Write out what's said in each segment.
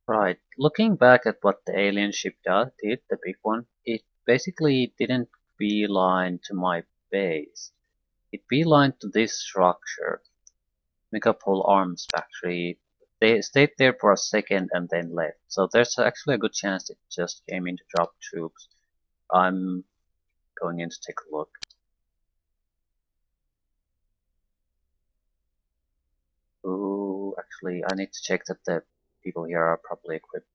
Right. Looking back at what the alien ship did, the big one, it basically didn't beeline to my base. It beelined to this structure, Megapole Arms Factory. They stayed there for a second and then left. So there's actually a good chance it just came in to drop troops. I'm going in to take a look. Ooh, actually, I need to check that the people here are properly equipped.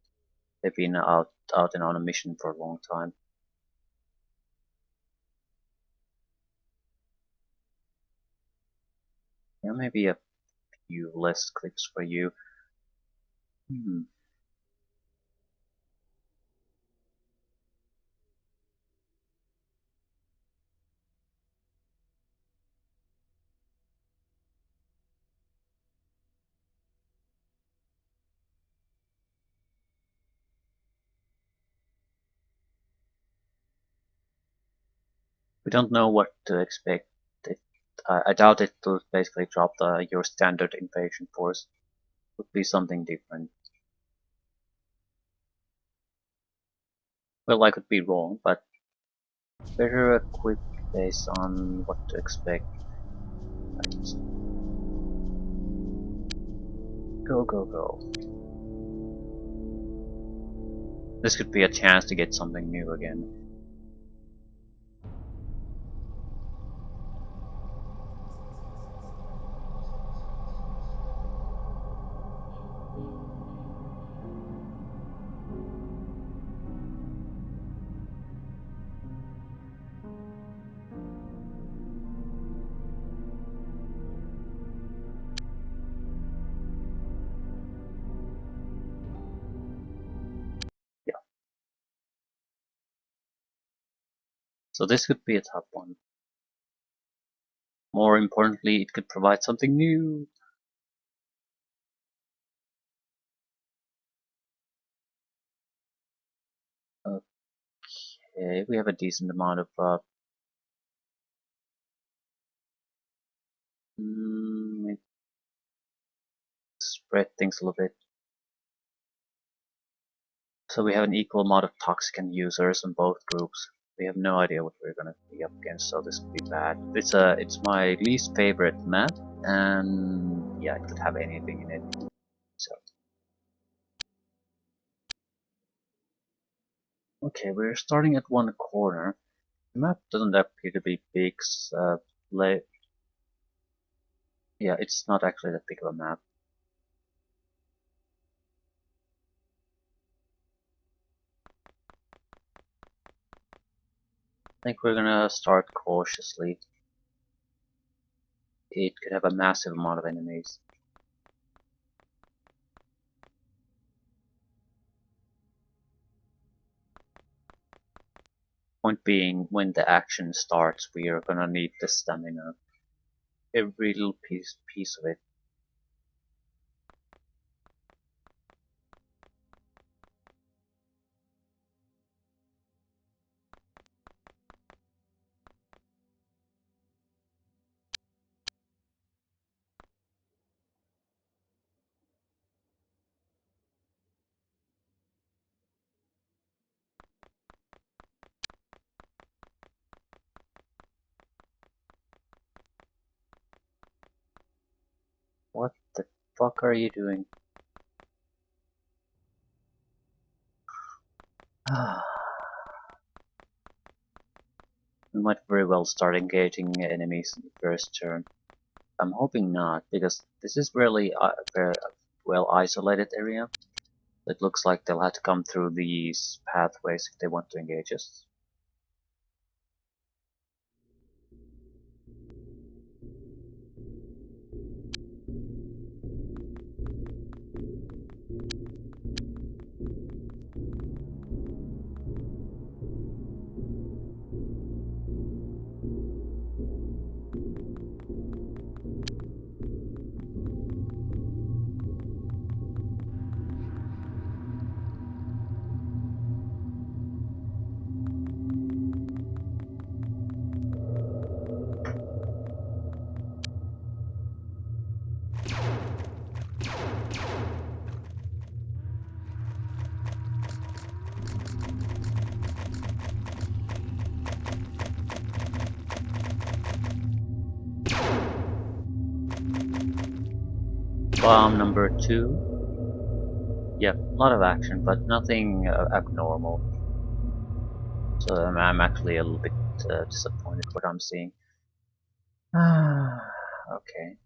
They've been out and on a mission for a long time. Yeah, maybe a few less clicks for you. Hmm. We don't know what to expect. It, I doubt it will basically drop your standard invasion force. Would be something different. Well, I could be wrong, but better equipped based on what to expect. Right. Go, go, go. This could be a chance to get something new again. Yeah. So this could be a tough one. More importantly, it could provide something new. Okay, we have a decent amount of maybe spread things a little bit. So we have an equal amount of Toxican users in both groups. We have no idea what we're gonna be up against, so this could be bad. It's my least favorite map, and yeah, it could have anything in it. So okay, we're starting at one corner. The map doesn't appear to be big. Yeah, it's not actually that big of a map. I think we're gonna start cautiously. It could have a massive amount of enemies. Point being, when the action starts, we are gonna need the stamina. Every little piece of it. What the fuck are you doing? We might very well start engaging enemies in the first turn. I'm hoping not, because this is really a very well isolated area. It looks like they'll have to come through these pathways if they want to engage us. Bomb number 2. Yep, a lot of action, but nothing abnormal. So I'm actually a little bit disappointed what I'm seeing. Okay.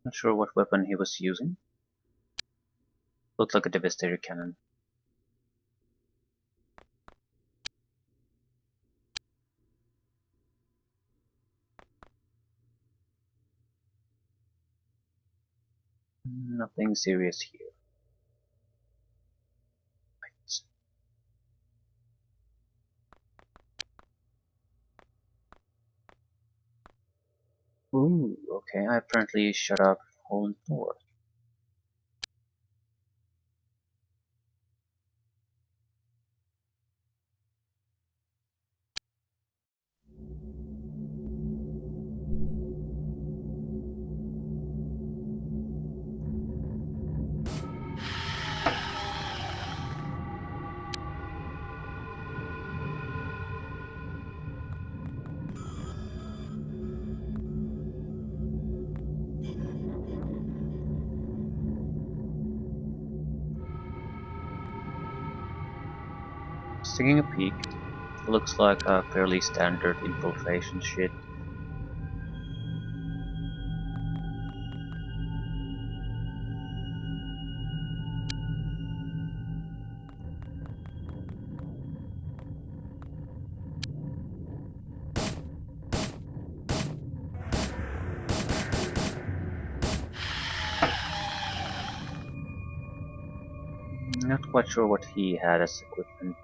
Not sure what weapon he was using. Looked like a Devastator cannon. Nothing serious here. Right. Ooh, okay, I apparently shut up hole in 4. Just taking a peek. Looks like a fairly standard infiltration shit. Not quite sure what he had as equipment.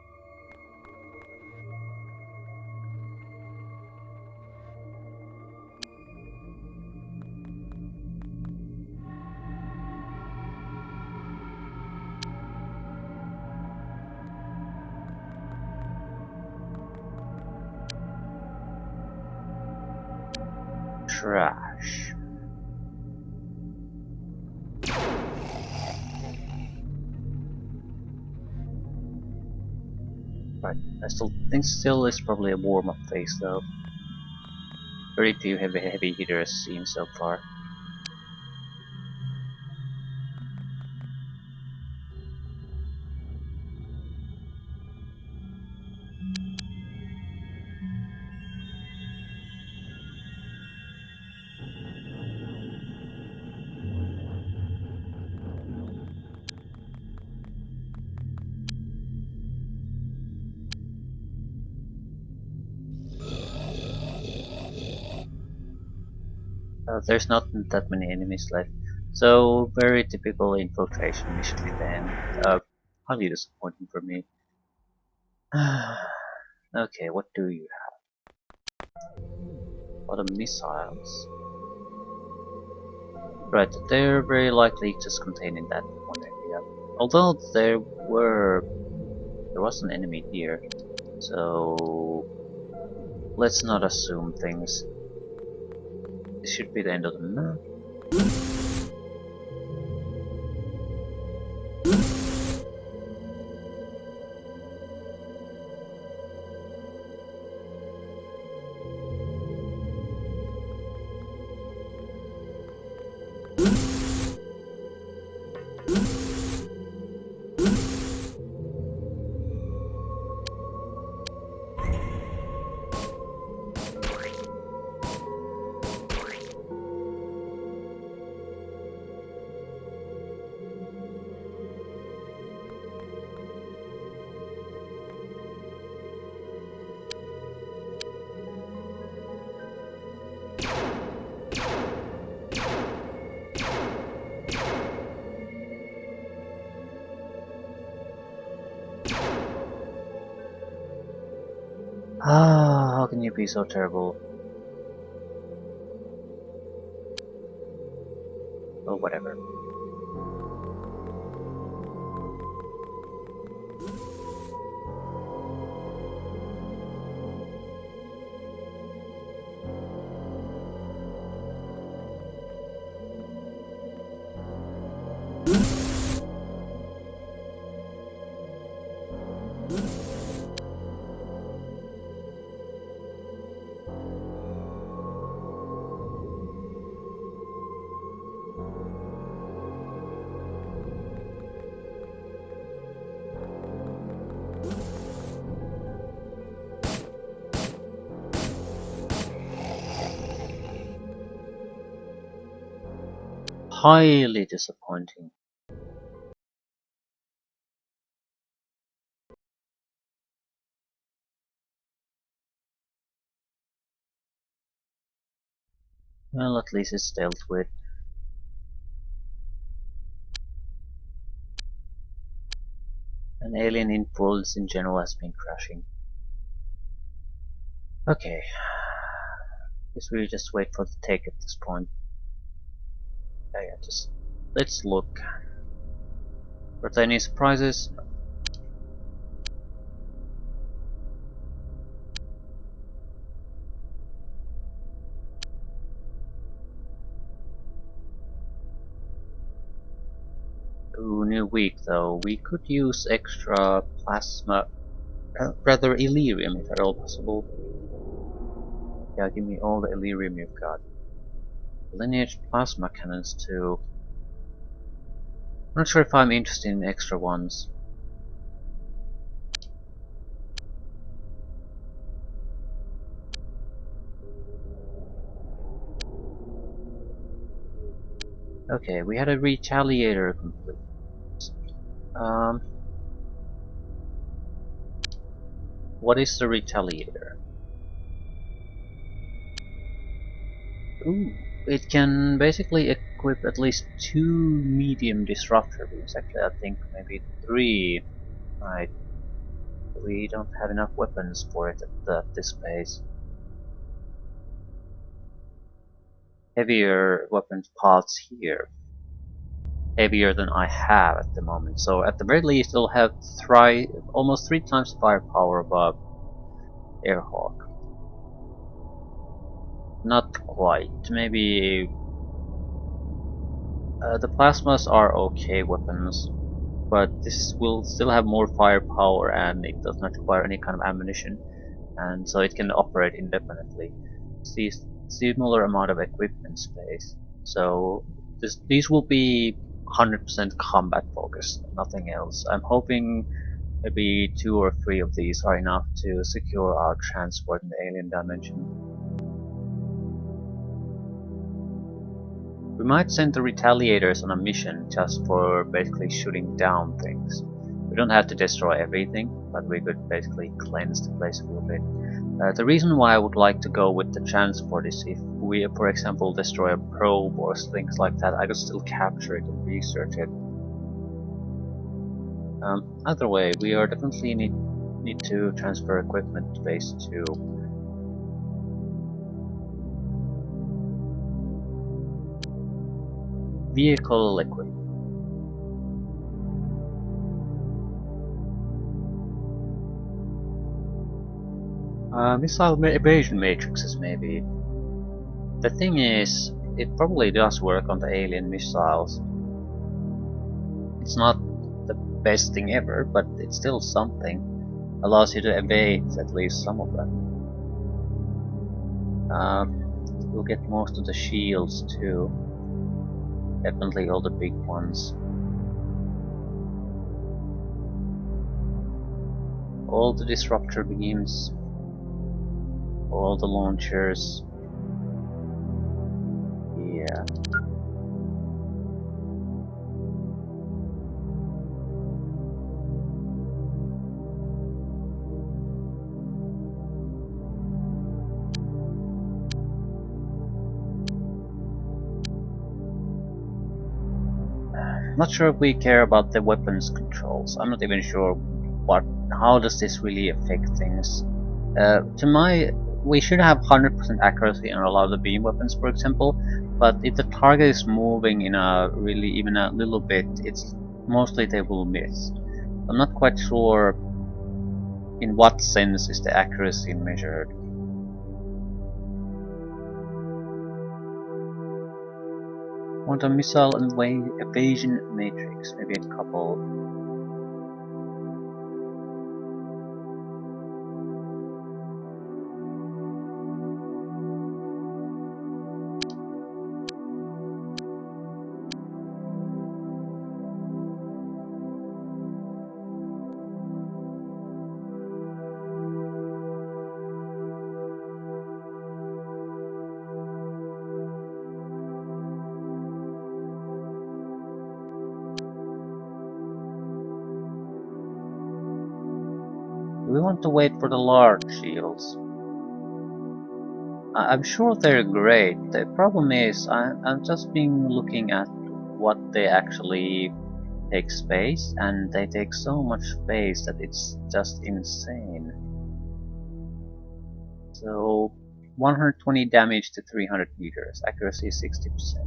Trash. Right, I still think still is probably a warm-up phase though. Very few heavy hitters seen so far. There's not that many enemies left, so very typical infiltration mission event. Highly disappointing for me. Okay, what do you have? A lot of missiles. Right, they're very likely just contained in that one area. Although there was an enemy here, so let's not assume things. This should be the end of the map. Ah, how can you be so terrible? Oh, whatever. highly disappointing. Well, at least it's dealt with. And alien influence in general has been crashing. Okay. Guess we just wait for the take at this point. Yeah, just let's look. Were there any surprises? Ooh, new week though. We could use extra plasma, rather Elerium if at all possible. Yeah, give me all the Elerium you've got. Lineage plasma cannons too. I'm not sure if I'm interested in extra ones. Okay, we had a retaliator complete. Um, what is the retaliator? Ooh, it can basically equip at least 2 medium disruptor beams. Actually, I think maybe 3. Right, we don't have enough weapons for it at this pace. Heavier weapons parts here. Heavier than I have at the moment. So at the very least, it'll have almost 3 times firepower above Airhawk. Not quite. Maybe the plasmas are okay weapons, but this will still have more firepower and it does not require any kind of ammunition, and so it can operate indefinitely. Sees similar amount of equipment space. So these will be 100% combat focused, nothing else. I'm hoping maybe 2 or 3 of these are enough to secure our transport in the alien dimension. We might send the retaliators on a mission just for basically shooting down things. We don't have to destroy everything, but we could basically cleanse the place a little bit. The reason why I would like to go with the transport is if we, for example, destroy a probe or things like that, I could still capture it and research it. Either way, we are definitely need to transfer equipment to base 2. Vehicle equipment. Missile evasion matrices, maybe. The thing is, it probably does work on the alien missiles. It's not the best thing ever, but it's still something. Allows you to evade at least some of them. We'll get most of the shields too. Definitely all the big ones. All the disruptor beams. All the launchers. Yeah. Not sure if we care about the weapons controls. I'm not even sure how does this really affect things. We should have 100% accuracy on a lot of the beam weapons, for example, but if the target is moving in even a little bit, it's mostly they will miss. I'm not quite sure in what sense is the accuracy measured. Want a missile and evasion matrix, maybe a couple. We want to wait for the large shields. I'm sure they're great. The problem is, I'm just been looking at what they actually take space, and they take so much space that it's just insane. So 120 damage to 300 meters, accuracy 60%.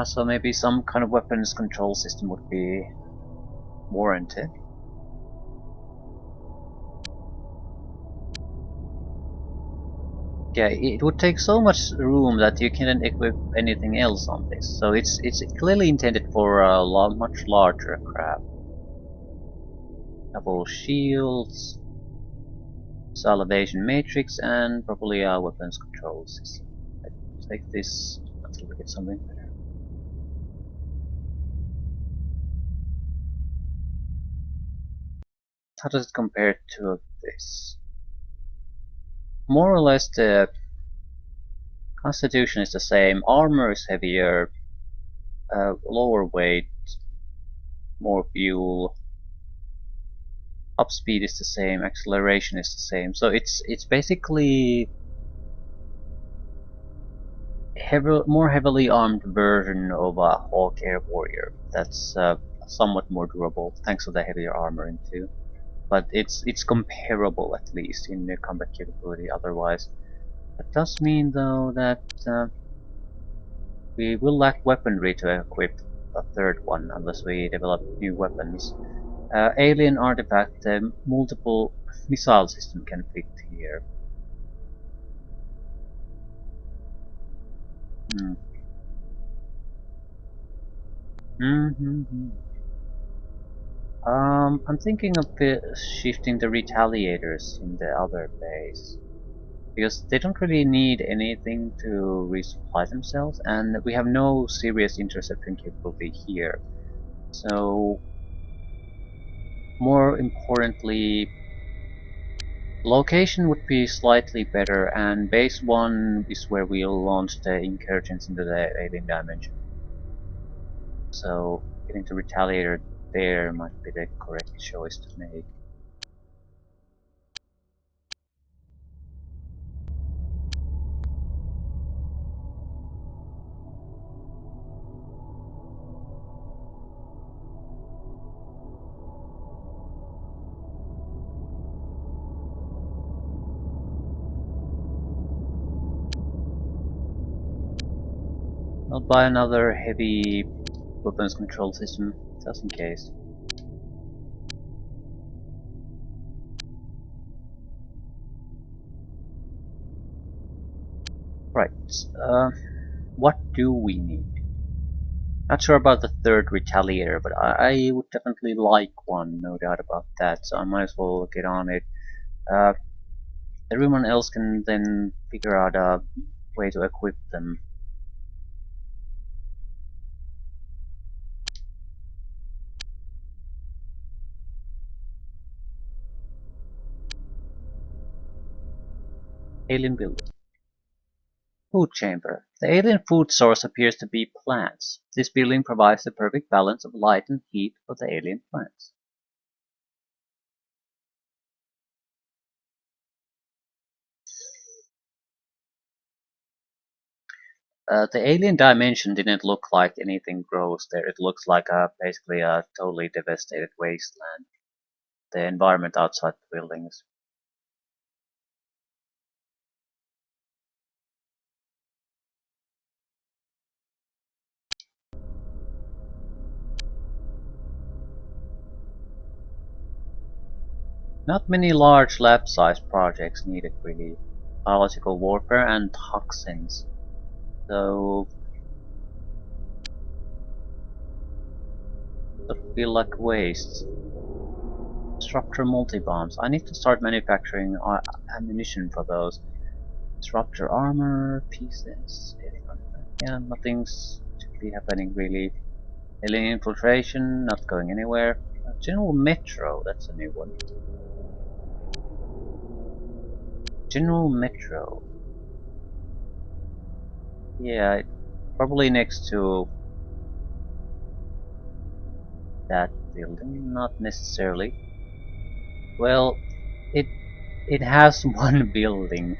So maybe some kind of weapons control system would be warranted. Yeah, it would take so much room that you can't equip anything else on this. So it's clearly intended for a much larger craft. Double shields, salvation matrix, and probably a weapons control system. Let's take this until we get something better. How does it compare to this? More or less the constitution is the same, armor is heavier, lower weight, more fuel, up speed is the same, acceleration is the same. So it's basically more heavily armed version of a Hawk Air Warrior. That's somewhat more durable thanks to the heavier armor into. But it's comparable at least in the combat capability. Otherwise, that does mean though that we will lack weaponry to equip a third one unless we develop new weapons. Alien artifact, multiple missile system can fit here. I'm thinking of shifting the retaliators in the other base. Because they don't really need anything to resupply themselves, and we have no serious interception capability here. So, more importantly, location would be slightly better, and base 1 is where we'll launch the incursions into the alien dimension. So, getting the retaliator there might be the correct choice to make. I'll buy another heavy weapons control system, just in case. Right, what do we need? Not sure about the third retaliator, but I would definitely like one, no doubt about that, so I might as well get on it. Uh, Everyone else can then figure out a way to equip them. Alien building. Food chamber. The alien food source appears to be plants. This building provides the perfect balance of light and heat for the alien plants. The alien dimension didn't look like anything grows there. It looks like basically a totally devastated wasteland. The environment outside the buildings. Not many large lab-sized projects needed really. Biological warfare and toxins. So that feel like waste. Disruptor multi-bombs. I need to start manufacturing ammunition for those. Disruptor armor, pieces. Yeah, nothing's to be happening really. Alien infiltration, not going anywhere. General Metro, that's a new one. General Metro. Yeah, probably next to that building, not necessarily. Well, it it has one building,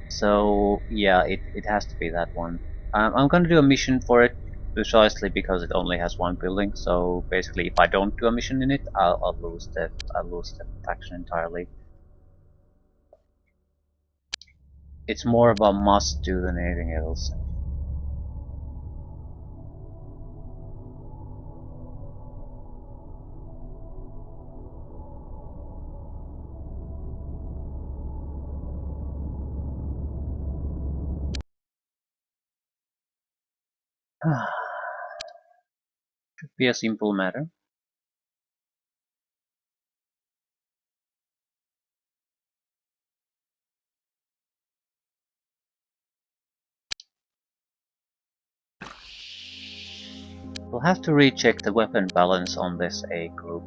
so yeah, it has to be that one. I'm gonna do a mission for it precisely because it only has one building. So basically, if I don't do a mission in it, I'll lose the faction entirely. It's more of a must do than anything else. Should be a simple matter. We'll have to recheck the weapon balance on this A group.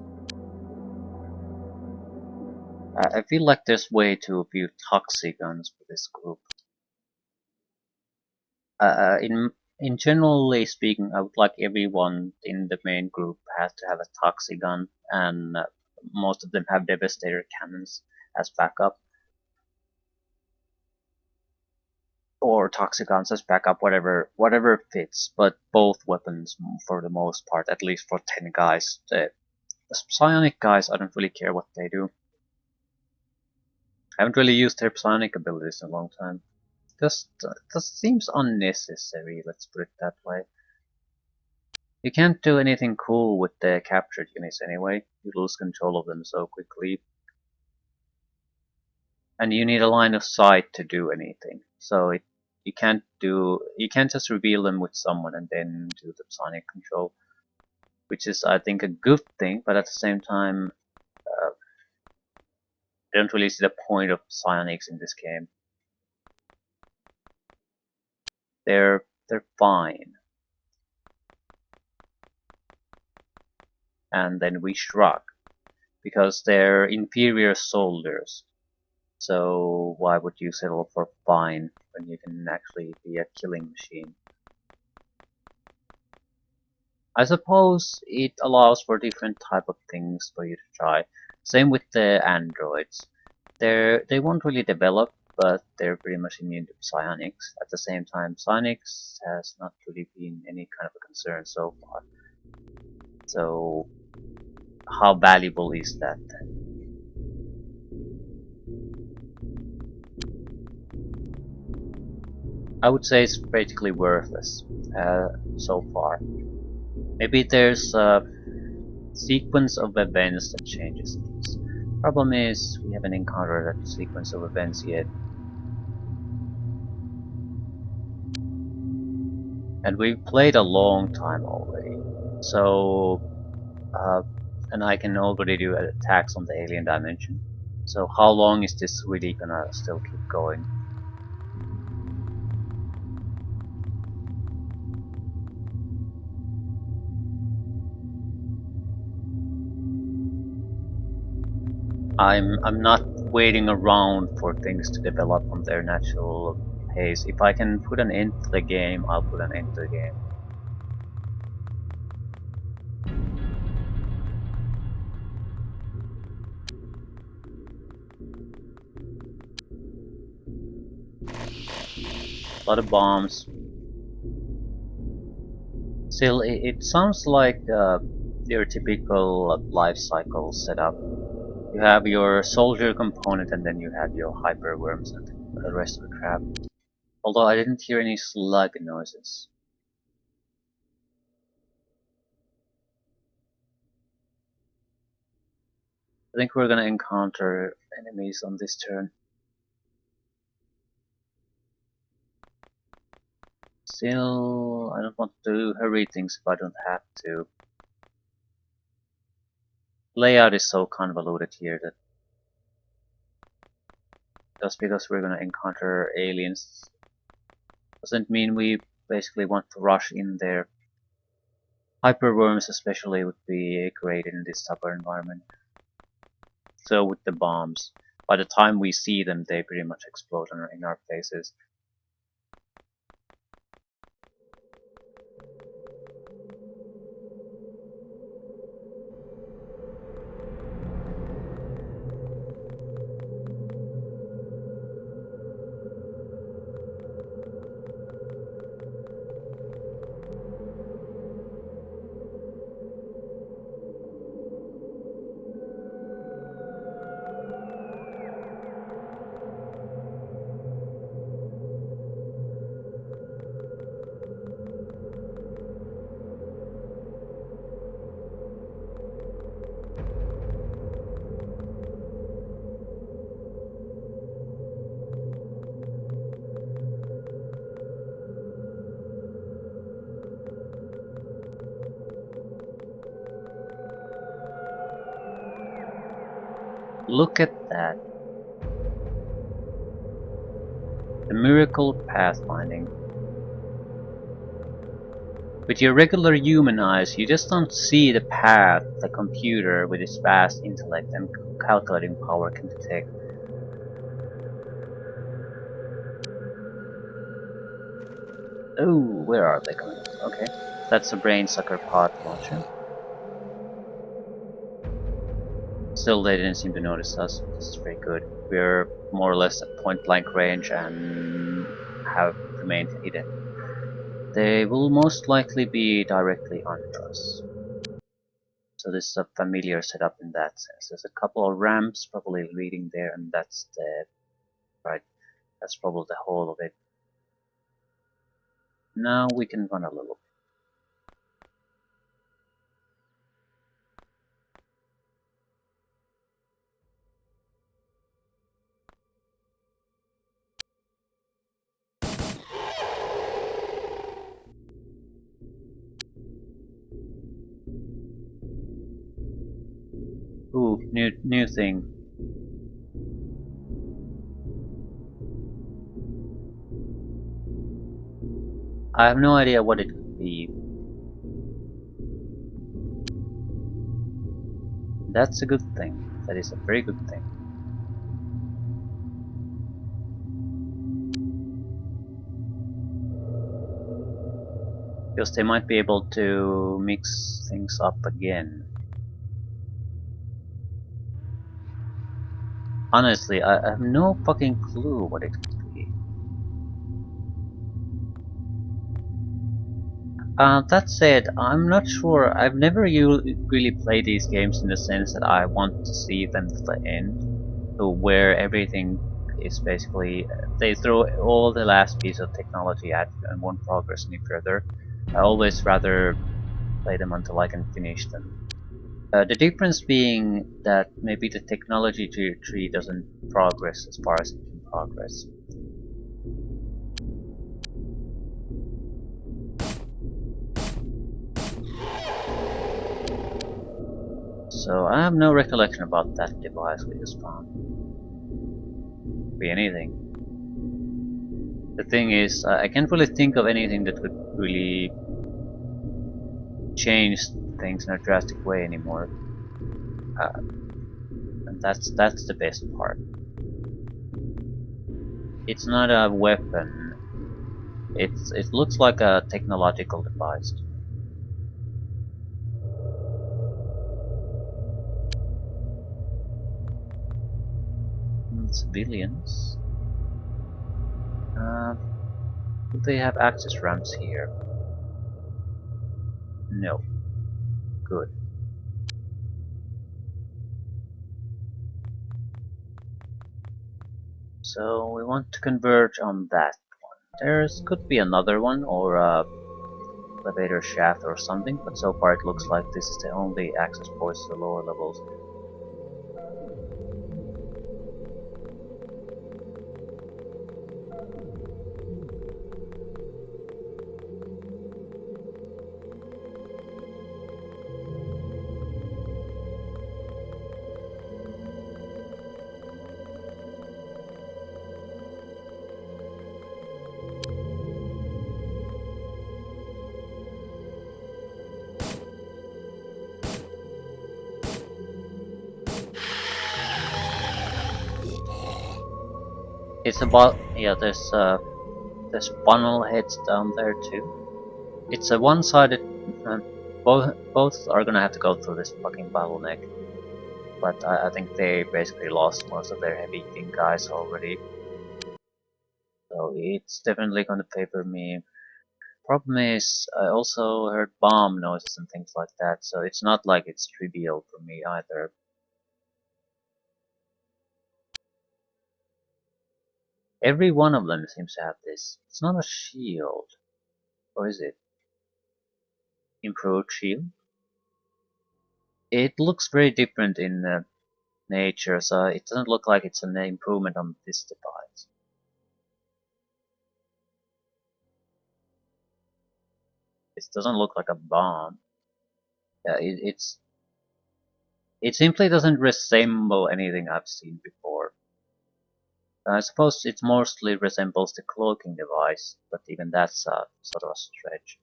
I feel like there's way too few toxicons for this group. In generally speaking, I would like everyone in the main group has to have a toxigon, and most of them have devastator cannons as backup, or toxicons as backup, whatever fits. But both weapons, for the most part, at least for 10 guys. The psionic guys, I don't really care what they do. I haven't really used their psionic abilities in a long time. Just seems unnecessary, let's put it that way. You can't do anything cool with the captured units anyway. You lose control of them so quickly. And you need a line of sight to do anything. So you can't just reveal them with someone and then do the psionic control. Which is I think a good thing, but at the same time I don't really see the point of psionics in this game. They're fine. And then we shrug. Because they're inferior soldiers. So why would you settle for fine when you can actually be a killing machine? I suppose it allows for different type of things for you to try. Same with the androids. They won't really develop, but they're pretty much immune to psionics. At the same time, psionics has not really been any kind of a concern so far. So how valuable is that then? I would say it's basically worthless so far. Maybe there's a sequence of events that changes things. Problem is, we haven't encountered that sequence of events yet. And we've played a long time already. So, uh, and I can already do attacks on the alien dimension. So how long is this really gonna still keep going? I'm not waiting around for things to develop on their natural pace. If I can put an end to the game, I'll put an end to the game. A lot of bombs. Still, it sounds like your typical life cycle setup. You have your soldier component and then you have your hyperworms and the rest of the crap. Although I didn't hear any slug noises. I think we're gonna encounter enemies on this turn. Still, I don't want to hurry things if I don't have to. Layout is so convoluted here that just because we're gonna encounter aliens doesn't mean we basically want to rush in there. Hyperworms especially would be great in this type of environment. So with the bombs, by the time we see them, they pretty much explode in our faces. Look at that. The miracle of pathfinding. With your regular human eyes, you just don't see the path the computer with its vast intellect and calculating power can detect. Oh, where are they coming? Okay. That's a brain sucker pod launcher. Still, they didn't seem to notice us. This is pretty good. We're more or less at point blank range and have remained hidden. They will most likely be directly under us. So this is a familiar setup in that sense. There's a couple of ramps probably leading there, and that's the right. That's probably the whole of it. Now we can run a little. Ooh, new thing. I have no idea what it could be. That's a good thing. That is a very good thing. Because they might be able to mix things up again. Honestly, I have no fucking clue what it could be. That said, I'm not sure. I've never really played these games in the sense that I want to see them to the end. So where everything is basically, they throw all the last piece of technology at you and won't progress any further. I always rather play them until I can finish them. The difference being that maybe the technology tree doesn't progress as far as it can progress. So I have no recollection about that device we just found. Be anything. The thing is, I can't really think of anything that could really change things in a drastic way anymore. And that's the best part. It's not a weapon. It looks like a technological device. Civilians. Do they have access ramps here? No. Good. So we want to converge on that one. There's could be another one or a elevator shaft or something, but so far it looks like this is the only access points to the lower levels. It's about yeah. There's funnel heads down there too. It's a one-sided. Both are gonna have to go through this fucking bottleneck. But I think they basically lost most of their heavy hitting guys already. So it's definitely gonna favor me. Problem is, I also heard bomb noises and things like that, so it's not like it's trivial for me either. Every one of them seems to have this. It's not a shield. Or is it? Improved shield? It looks very different in nature, so it doesn't look like it's an improvement on this device. It doesn't look like a bomb. Yeah, it's It simply doesn't resemble anything I've seen before. I suppose it mostly resembles the cloaking device, but even that's a sort of a stretch.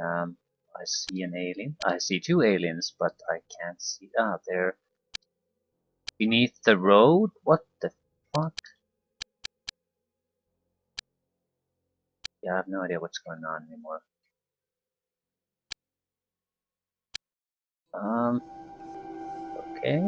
I see an alien. I see two aliens, but I can't see. Ah, they're beneath the road? What the fuck? Yeah, I have no idea what's going on anymore. Okay.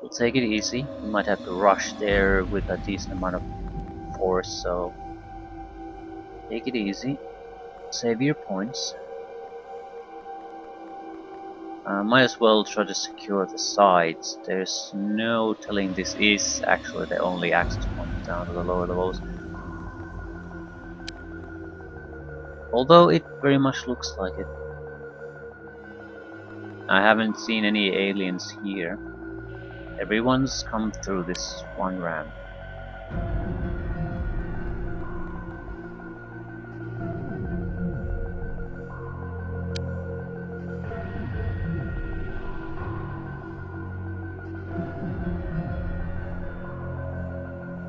We'll take it easy. We might have to rush there with a decent amount of force, so take it easy. Save your points. Might as well try to secure the sides. There's no telling this is actually the only access point down to the lower levels. Although it very much looks like it. I haven't seen any aliens here. Everyone's come through this one ramp.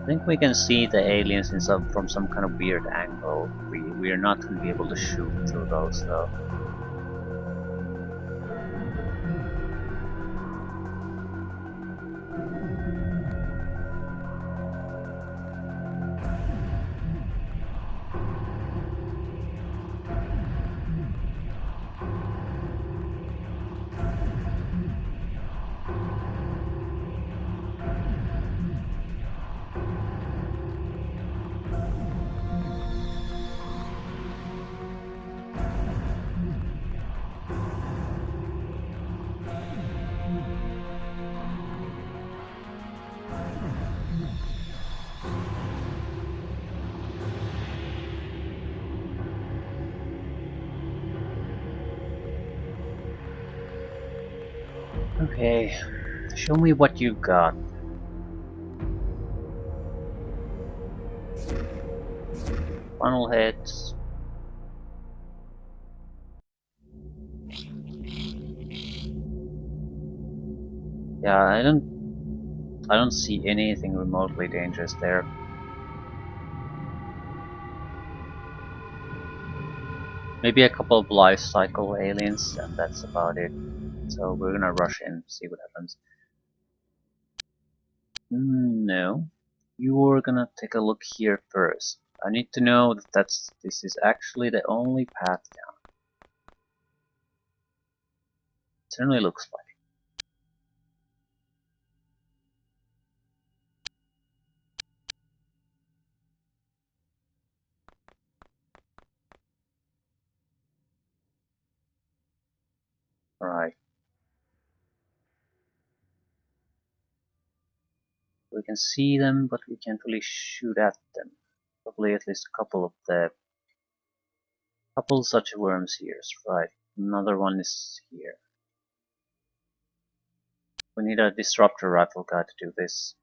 I think we can see the aliens from some kind of weird angle. We are not going to be able to shoot through those though. Okay, show me what you got. Funnel heads. Yeah, I don't see anything remotely dangerous there. Maybe a couple of life cycle aliens, and that's about it. So we're gonna rush in, see what happens. No, you're gonna take a look here first. I need to know that this is actually the only path down. It certainly looks like. Right. We can see them, but we can't really shoot at them. Probably at least a couple such worms here. Right. Another one is here. We need a disruptor rifle guy to do this.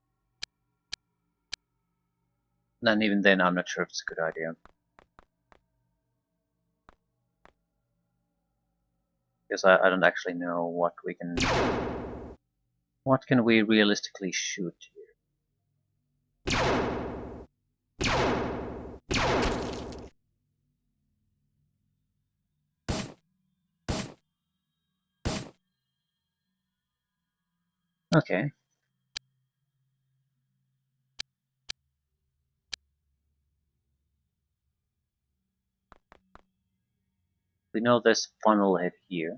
And even then, I'm not sure if it's a good idea. Because I don't actually know what can we realistically shoot here. Okay. We know there's funnel head here.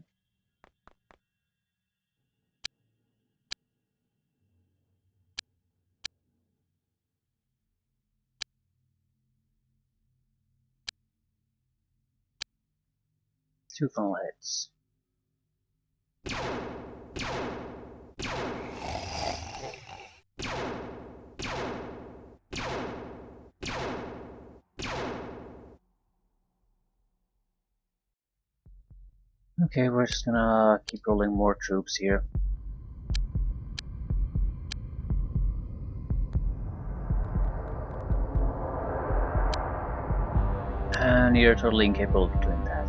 Two funnel heads. Okay, we're just gonna keep rolling more troops here. and you're totally incapable of doing that.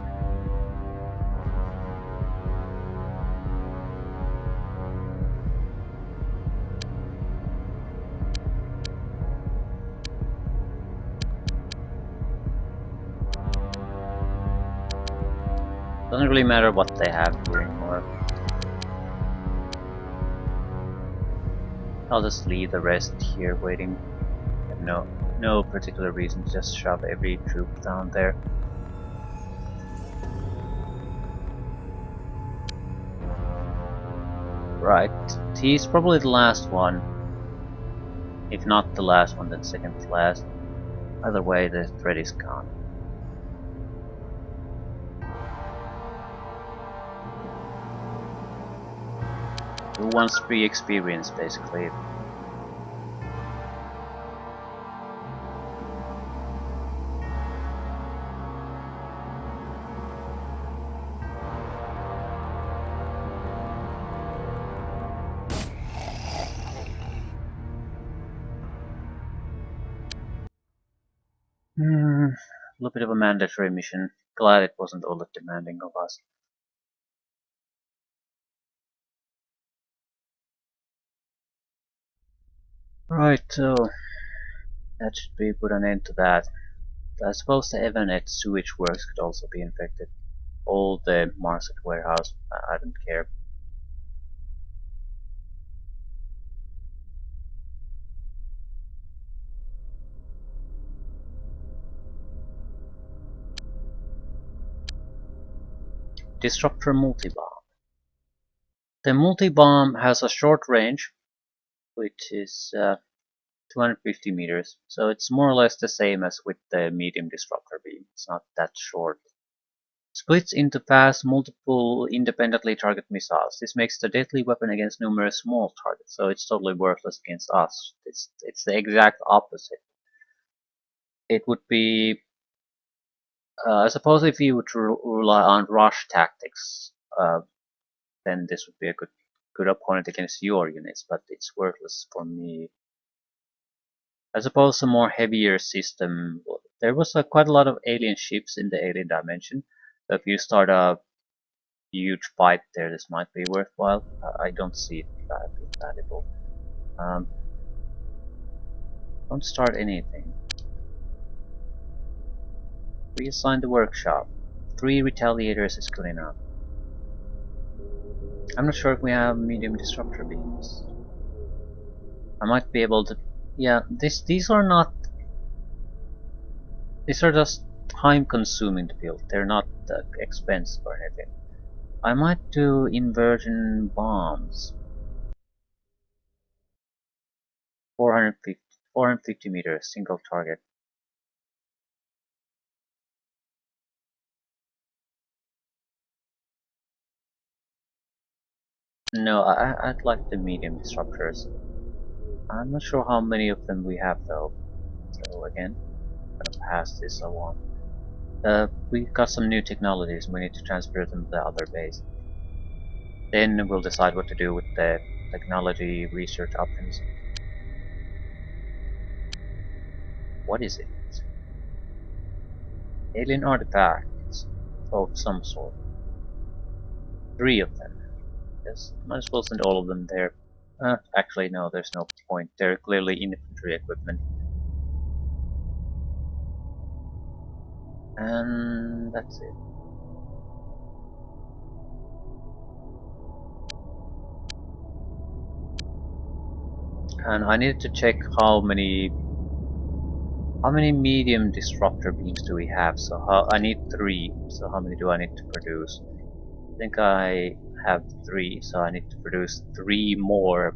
Doesn't really matter what they have here anymore. I'll just leave the rest here waiting. I have no particular reason to just shove every troop down there. Right, T is probably the last one. If not the last one, then second to last. Either way, the threat is gone. Who wants free experience, basically? A little bit of a mandatory mission. Glad it wasn't all that demanding of us. Right, so that should be put an end to that. I suppose the Evanet sewage works could also be infected. All the Marset warehouse, I don't care. Disruptor multi-bomb. The multi-bomb has a short range, which is 250 meters, so it's more or less the same as with the medium disruptor beam. It's not that short. Splits into fast, multiple independently target missiles. This makes the deadly weapon against numerous small targets, so it's totally worthless against us. It's the exact opposite. It would be, I suppose, if you would rely on rush tactics, then this would be a good opponent against your units, but it's worthless for me. I suppose a more heavier system. There was quite a lot of alien ships in the alien dimension. So if you start a huge fight there, this might be worthwhile. I don't see it valuable. Don't start anything. Reassign the workshop. 3 retaliators is good enough. I'm not sure if we have medium disruptor beams. I might be able to. Yeah, these are not. These are just time consuming to build. They're not expensive or anything. I might do inversion bombs. 450 meters, single target. No, I'd like the medium disruptors. I'm not sure how many of them we have though. So again, I'm gonna pass this along. We got some new technologies, we need to transfer them to the other base. Then we'll decide what to do with the technology research options. What is it? Alien artifacts of some sort. 3 of them. Yes, might as well send all of them there. Actually no, there's no point. They're clearly infantry equipment. And that's it. And I needed to check how many medium disruptor beams do we have. So I need 3. So how many do I need to produce? I think I have 3, so I need to produce 3 more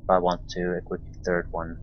if I want to equip the third one.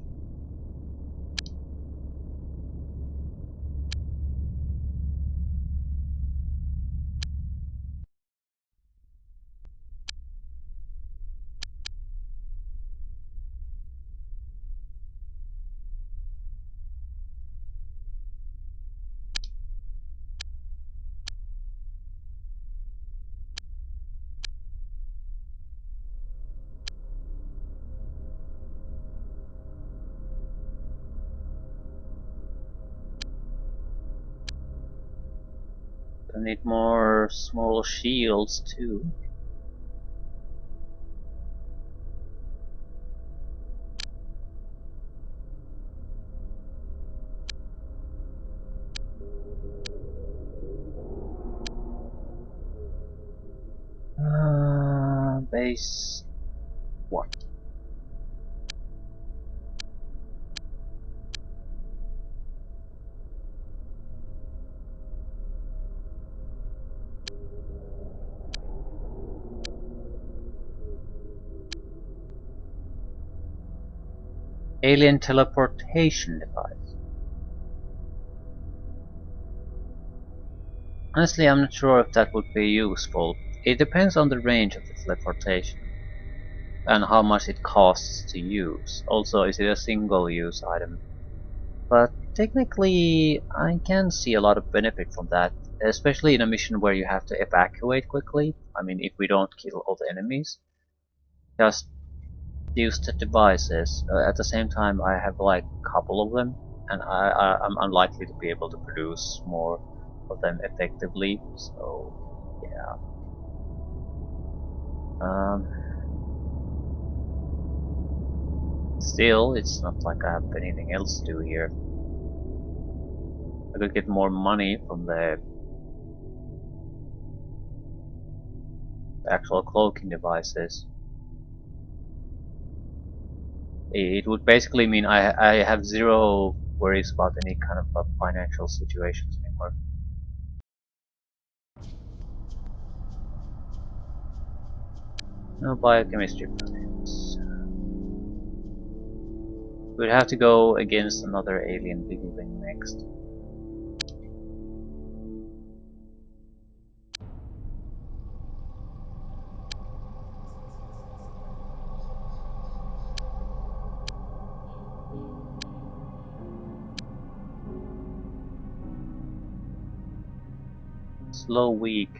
need more small shields too. Base what? Alien teleportation device. Honestly, I'm not sure if that would be useful. It depends on the range of the teleportation and how much it costs to use. Also, is it a single-use item? But technically, I can see a lot of benefit from that, especially in a mission where you have to evacuate quickly. I mean, if we don't kill all the enemies, just use the devices. At the same time, I have like a couple of them, and I'm unlikely to be able to produce more of them effectively. So, yeah. Still, it's not like I have anything else to do here. I could get more money from the actual cloaking devices. It would basically mean I have zero worries about any kind of financial situations anymore. No biochemistry projects. We'd have to go against another alien being next. Slow week.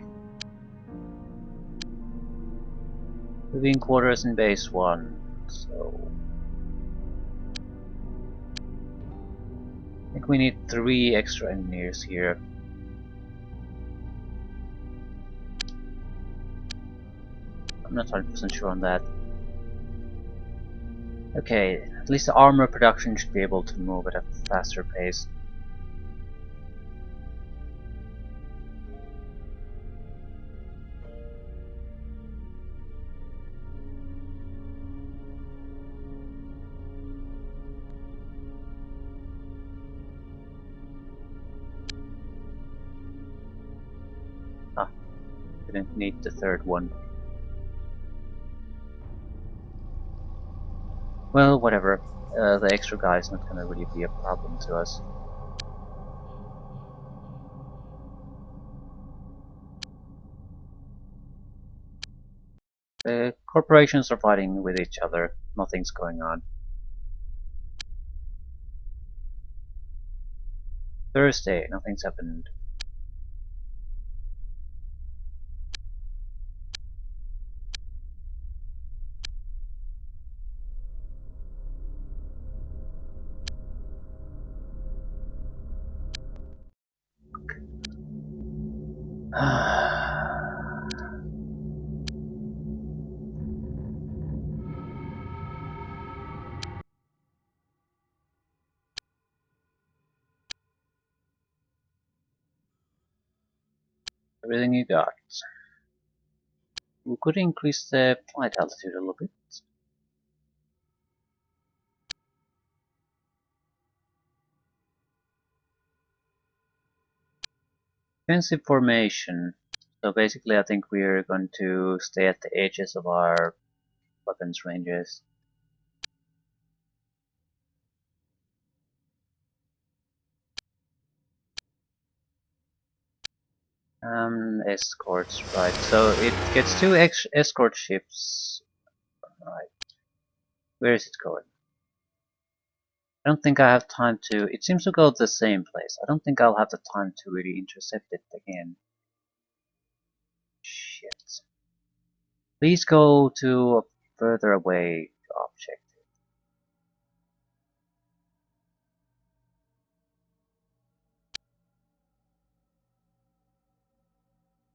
Living quarters in base 1. So I think we need 3 extra engineers here. I'm not 100% sure on that. Okay, at least the armor production should be able to move at a faster pace. Ah, didn't need the third one. Well, whatever. The extra guy is not gonna really be a problem to us. The corporations are fighting with each other. Nothing's going on. Thursday, nothing's happened. Everything you got. We could increase the flight altitude a little bit. Defensive formation. So basically I think we're going to stay at the edges of our weapons ranges. Escorts, right. So it gets 2 escort ships. Right. Where is it going? I don't think I have time to... It seems to go to the same place. I don't think I'll have the time to really intercept it again. Shit. Please go to a further away object.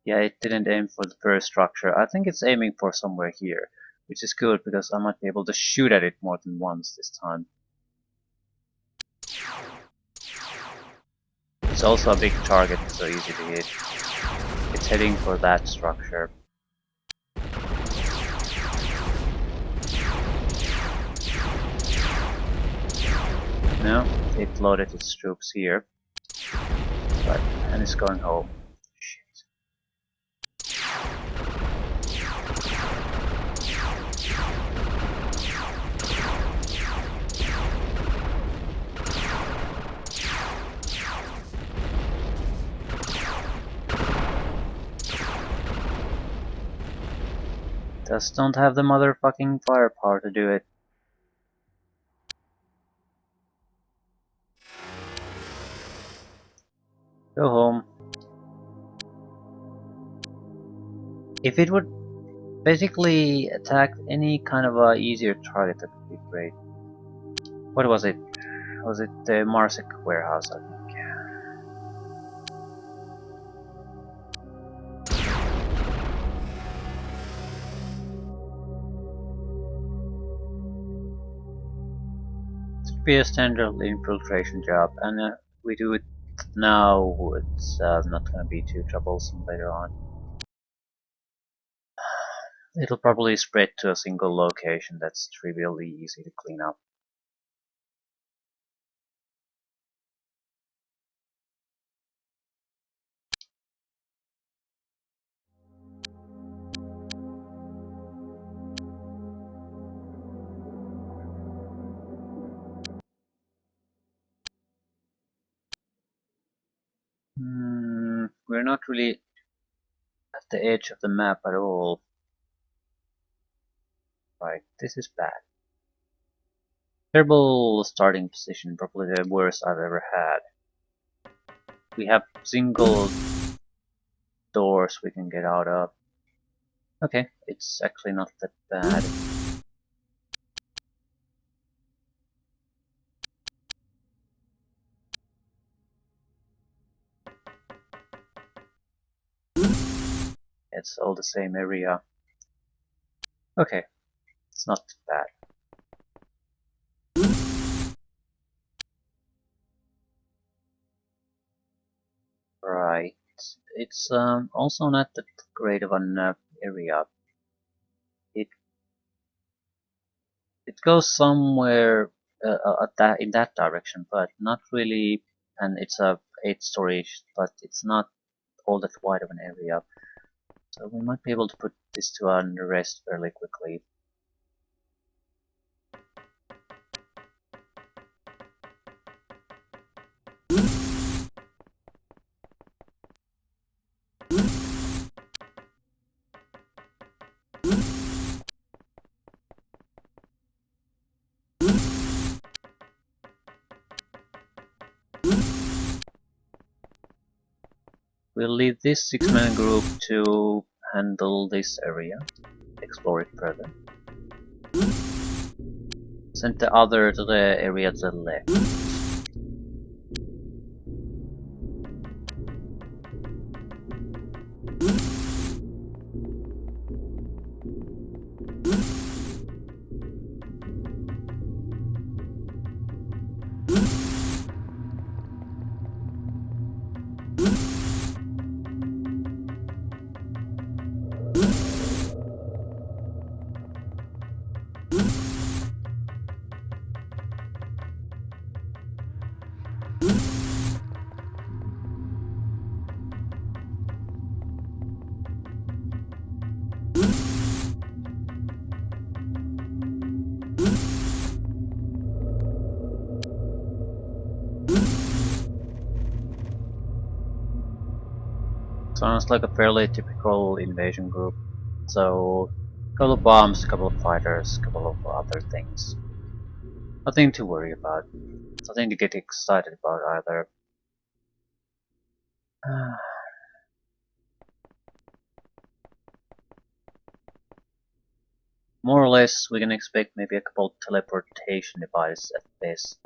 Yeah, it didn't aim for the first structure. I think it's aiming for somewhere here, which is good because I might be able to shoot at it more than once this time. It's also a big target, so easy to hit. It's heading for that structure. No, it loaded its troops here. But, and it's going home. Shit. Just don't have the motherfucking firepower to do it. Go home. If it would basically attack any kind of a easier target, that would be great. What was it? Was it the Marsec warehouse, I think? It should be a standard infiltration job, and we do it now, it's not gonna be too troublesome later on. It'll probably spread to a single location that's trivially easy to clean up. We're not really at the edge of the map at all. Right, this is bad. Terrible starting position, probably the worst I've ever had. We have single doors we can get out of. Okay, it's actually not that bad. It's all the same area. Okay, it's not bad. Right, it's also not that great of an area. It it goes somewhere in that direction, but not really. And it's a 8-story, but it's not all that wide of an area. So we might be able to put this to rest fairly quickly. We'll leave this 6-man group to handle this area, explore it further. Send the other to the area to the left. Sounds like a fairly typical invasion group. So, a couple of bombs, a couple of fighters, a couple of other things. Nothing to worry about. Nothing to get excited about either. More or less, we can expect maybe a couple of teleportation devices at best.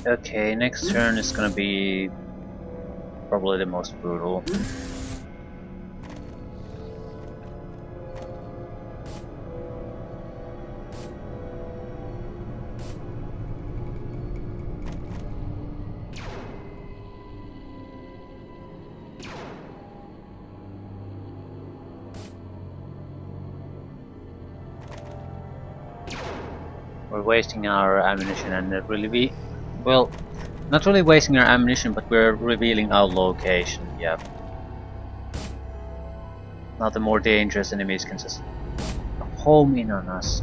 Okay, next turn is gonna be probably the most brutal. We're wasting our ammunition and well, not really wasting our ammunition, but we're revealing our location, yeah. Now the more dangerous enemies can just home in on us.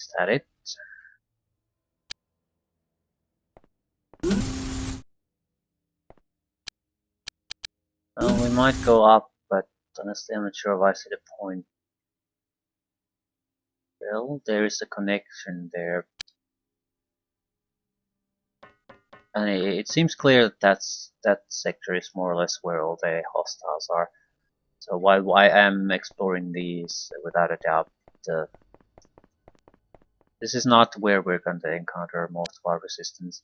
Is that it? Well, we might go up, but honestly I'm not sure if I see the point. Well, there is a connection there. And it seems clear that that sector is more or less where all the hostiles are. So while I am exploring these, without a doubt, this is not where we're going to encounter most of our resistance.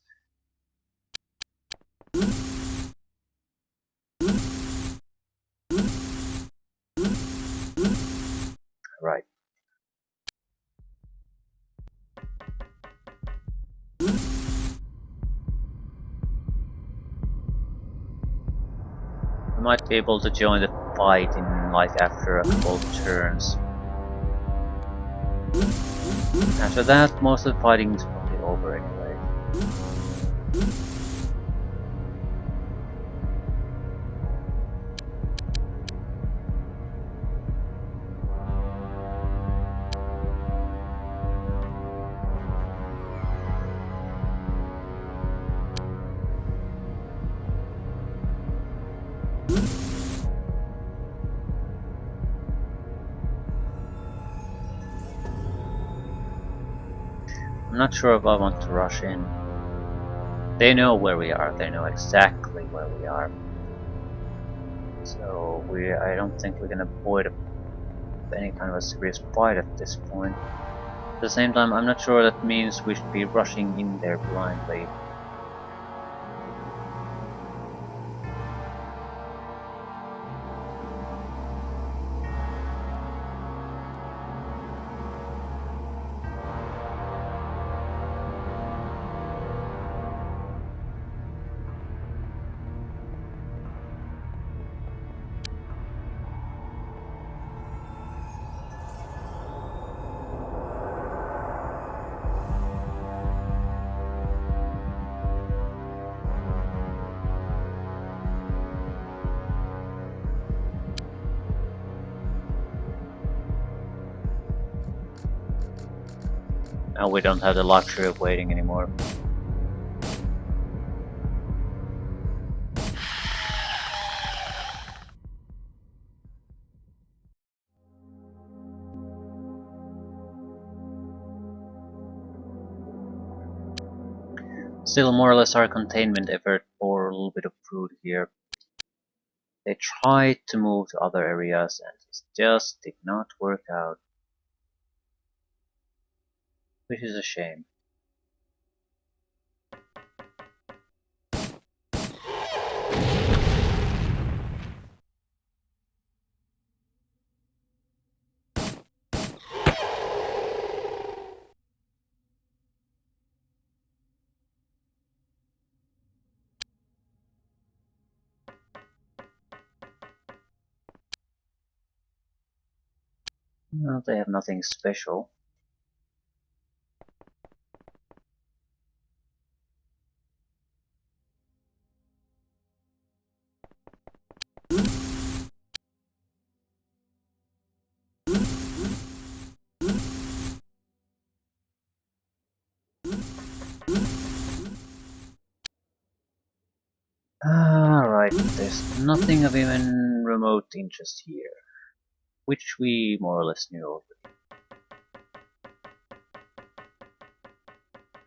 Right. We might be able to join the fight in like after a couple of turns. After that, most of the fighting is probably over anyway. I'm not sure if I want to rush in. They know where we are, they know exactly where we are. So I don't think we can avoid any kind of a serious fight at this point. At the same time, I'm not sure that means we should be rushing in there blindly. Now we don't have the luxury of waiting anymore. Still more or less our containment effort bore a little bit of fruit here. They tried to move to other areas and it just did not work out. Which is a shame. No, they have nothing special. Right, there's nothing of even remote interest here, which we more or less knew already.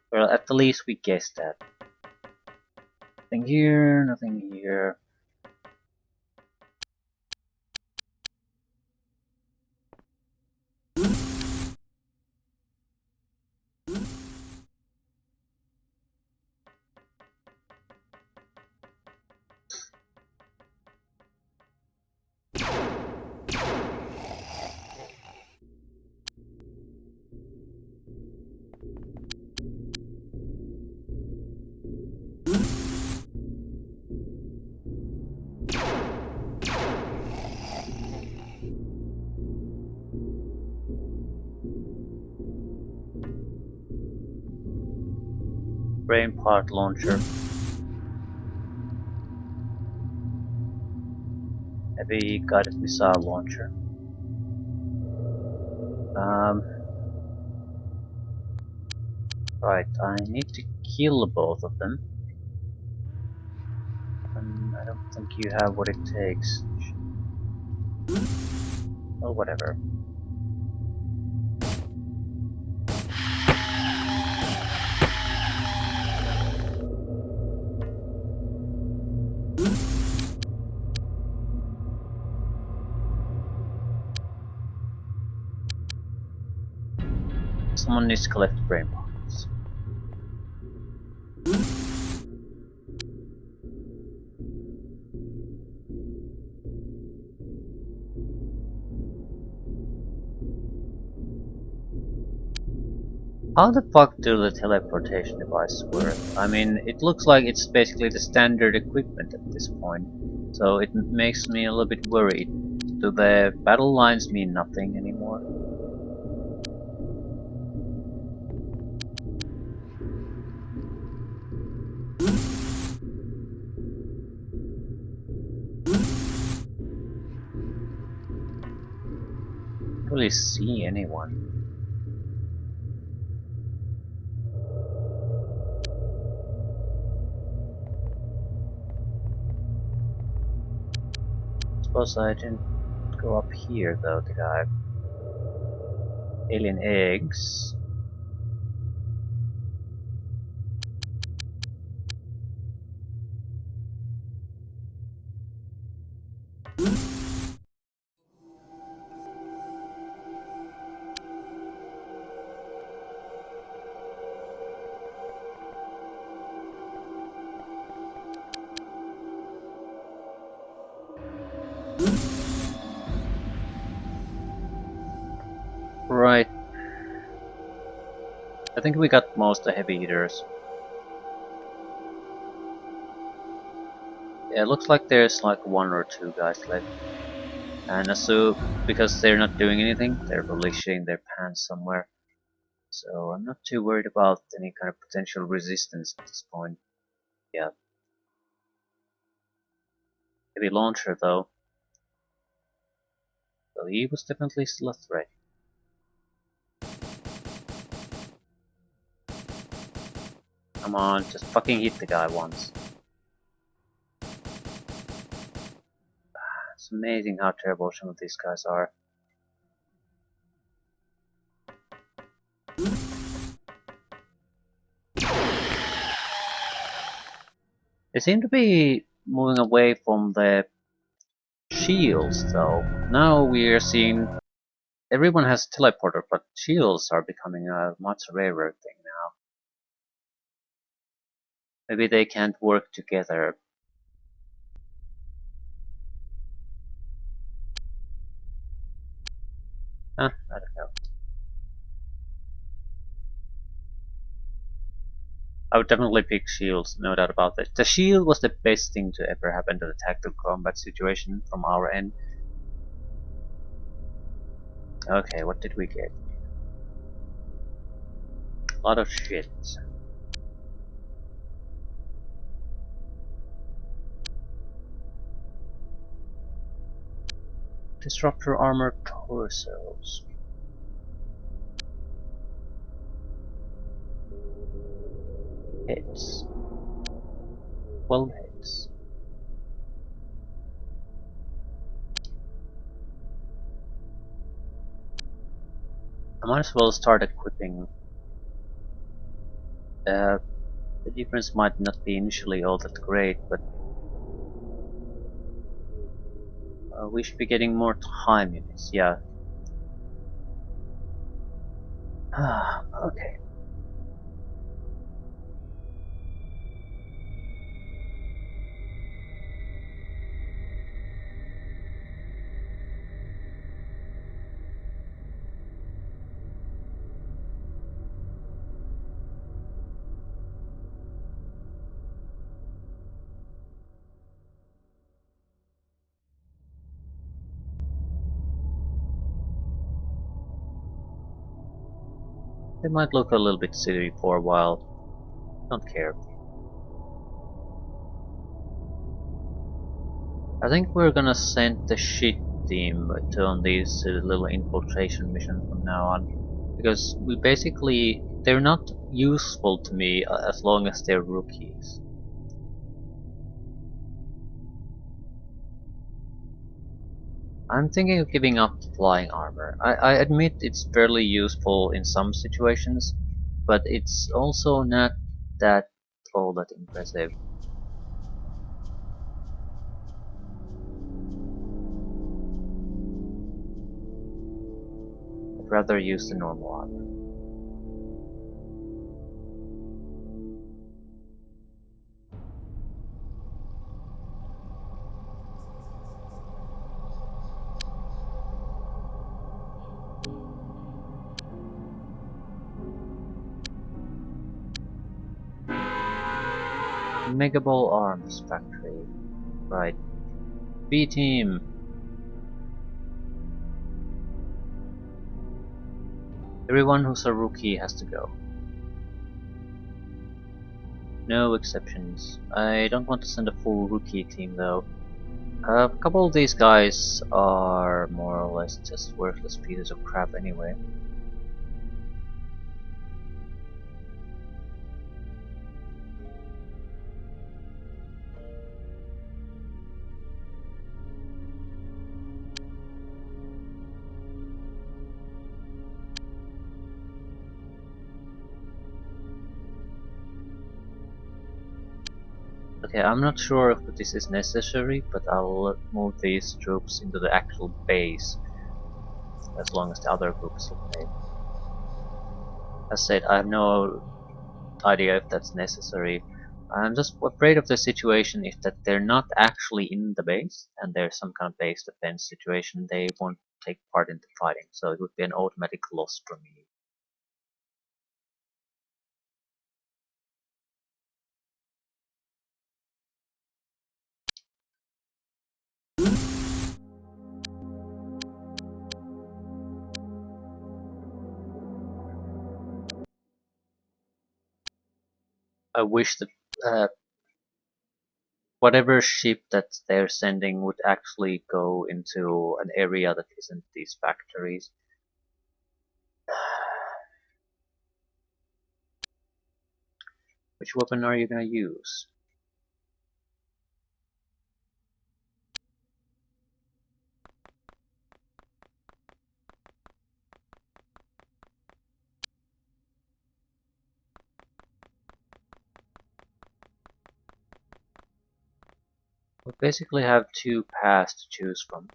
Well, at the least we guessed that. Nothing here, nothing here. Brain part launcher. Heavy guided missile launcher. Right, I need to kill both of them. And I don't think you have what it takes. Oh, whatever. Someone needs to collect brain parts. How the fuck do the teleportation devices work? I mean, it looks like it's basically the standard equipment at this point, so it makes me a little bit worried. Do the battle lines mean nothing anymore? I don't really see anyone. Suppose I didn't go up here though, did I? Alien eggs. Right. I think we got most of the heavy hitters. Yeah, it looks like there's like one or two guys left. And so, because they're not doing anything, they're probably shitting their pants somewhere. So I'm not too worried about any kind of potential resistance at this point. Yeah. Heavy launcher though. So he was definitely still a threat. Come on, just fucking hit the guy once. It's amazing how terrible some of these guys are. They seem to be moving away from the shields though. Now we're seeing everyone has teleporter, but shields are becoming a much rarer thing now. Maybe they can't work together. Huh, I don't know. I would definitely pick shields, no doubt about it. The shield was the best thing to ever happen to the tactical combat situation from our end. Okay, what did we get? A lot of shit. Disruptor armor torsos. Hits. 12 hits. might as well start equipping. The difference might not be initially all that great, but we should be getting more time units, yeah. Okay. They might look a little bit silly for a while. Don't care. I think we're gonna send the shit team to on these little infiltration missions from now on. Because they're not useful to me as long as they're rookies. I'm thinking of giving up the flying armor. I admit it's fairly useful in some situations, but it's also not that all that impressive. I'd rather use the normal armor. Megaball Arms Factory. Right. B team. Everyone who's a rookie has to go. No exceptions. I don't want to send a full rookie team though. A couple of these guys are more or less just worthless pieces of crap anyway. Okay, I'm not sure if this is necessary, but I'll move these troops into the actual base as long as the other group is okay. As said, I have no idea if that's necessary. I'm just afraid of the situation if that they're not actually in the base and there's some kind of base defense situation, they won't take part in the fighting, so it would be an automatic loss for me. I wish that whatever ship that they're sending would actually go into an area that isn't these factories. Which weapon are you gonna use? We basically have two paths to choose from.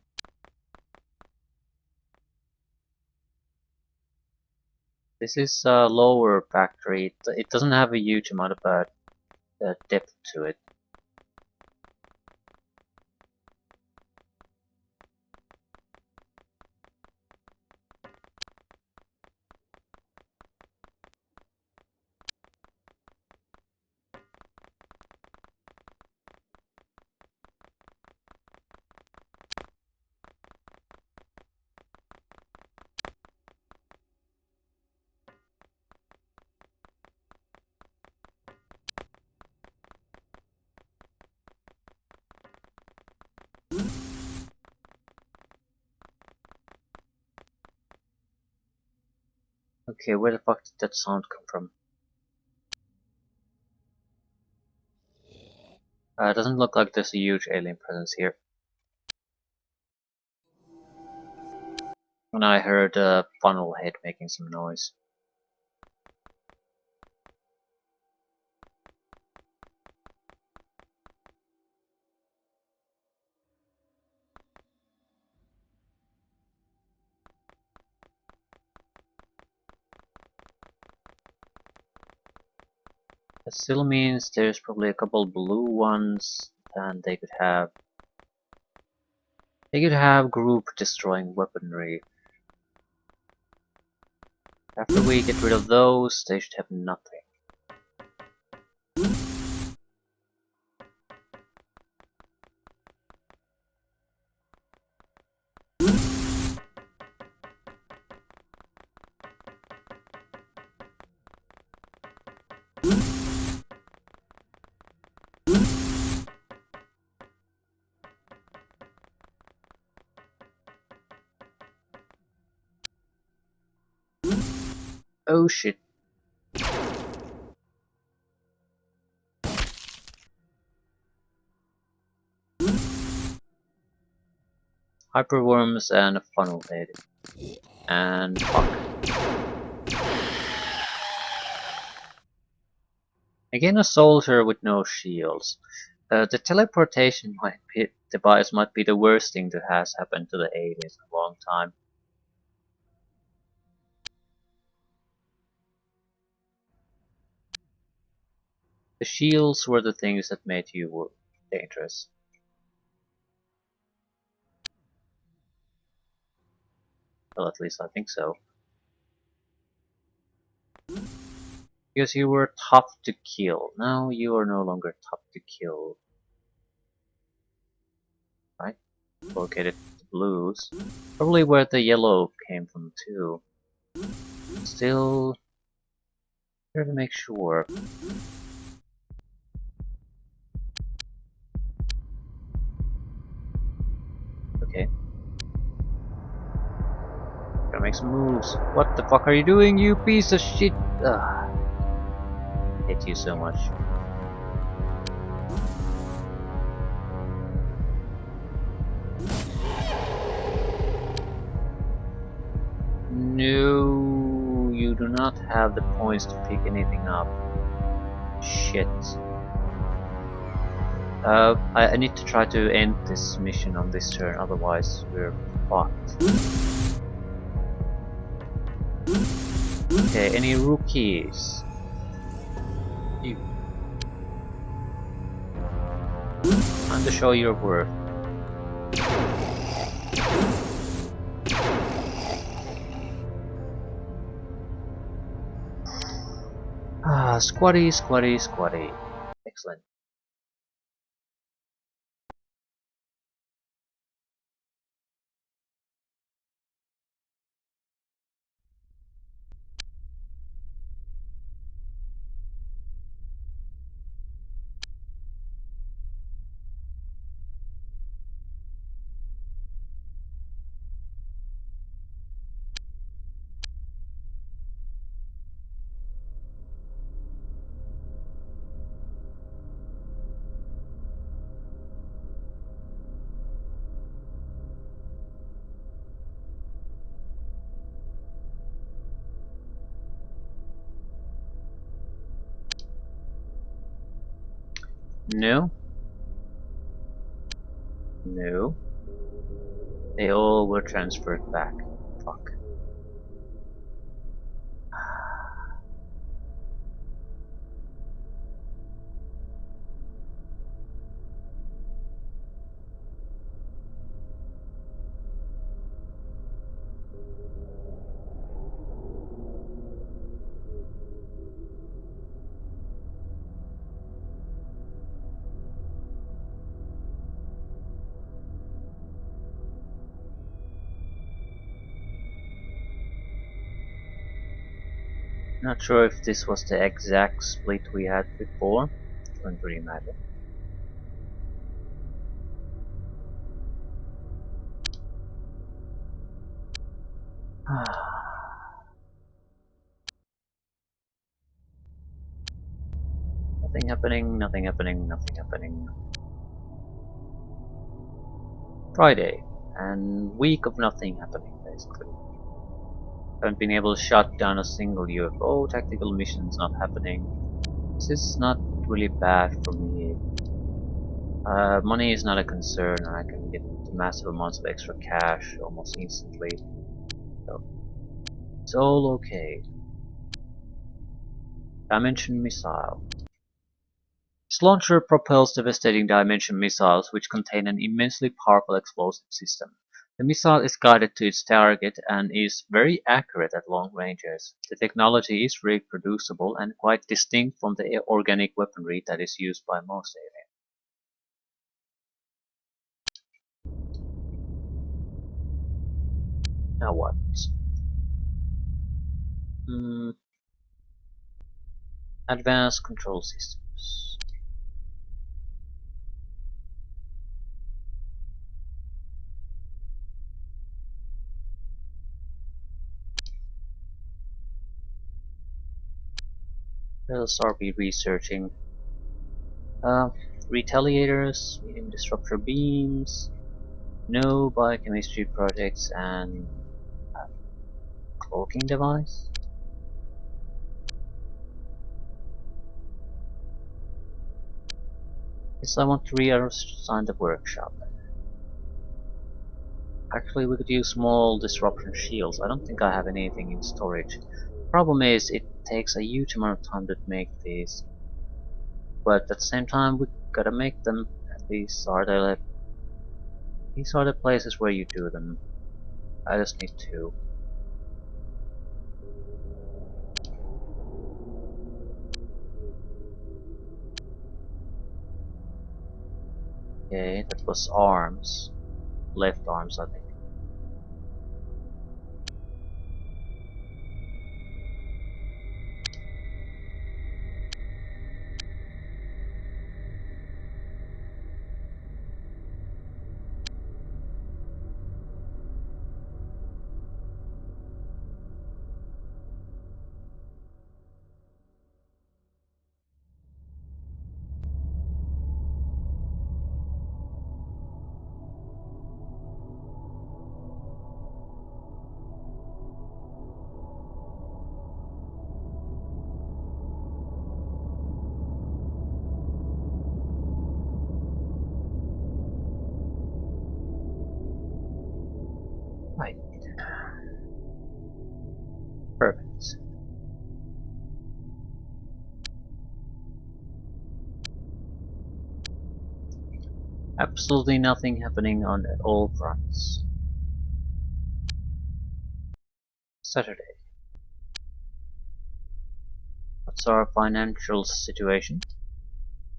This is a lower factory. It doesn't have a huge amount of depth to it. Okay, where the fuck did that sound come from? It doesn't look like there's a huge alien presence here. And I heard a funnel head making some noise. That still means there's probably a couple blue ones, and they could have group destroying weaponry. After we get rid of those, they should have nothing. Oh shit. Hyperworms and a funnel head. And fuck. Again, a soldier with no shields. The teleportation device might be the worst thing that has happened to the aliens in a long time. The shields were the things that made you dangerous. Well, at least I think so. Because you were tough to kill. Now you are no longer tough to kill. Right? Located the blues. Probably where the yellow came from too. Still, here to make sure. Okay. Gotta make some moves. What the fuck are you doing, you piece of shit? Ugh. I hate you so much. No, you do not have the points to pick anything up. Shit. I need to try to end this mission on this turn, otherwise we're fucked. Okay, any rookies? You. Time to show your worth. Ah, squatty, squatty, squatty. Excellent. No. No. They all were transferred back. Fuck. Not sure if this was the exact split we had before. Doesn't really matter. Nothing happening, nothing happening, nothing happening. Friday, and week of nothing happening, basically. Haven't been able to shut down a single UFO. Tactical missions not happening. This is not really bad for me. Money is not a concern, and I can get massive amounts of extra cash almost instantly. So it's all okay. Dimension missile. This launcher propels devastating Dimension missiles which contain an immensely powerful explosive system. The missile is guided to its target and is very accurate at long ranges. The technology is reproducible and quite distinct from the organic weaponry that is used by most aliens. Now what? Advanced control systems. Let's start researching. Retaliators, medium disruptor beams, no biochemistry projects, and cloaking device. Yes, I want to reassign the workshop. Actually, we could use small disruption shields. I don't think I have anything in storage. Problem is, it takes a huge amount of time to make these. But at the same time, we gotta make them. These are the places where you do them. I just need to. Okay, that was arms. Left arms, I think. Right. Perfect. Absolutely nothing happening on all fronts. Saturday. What's our financial situation?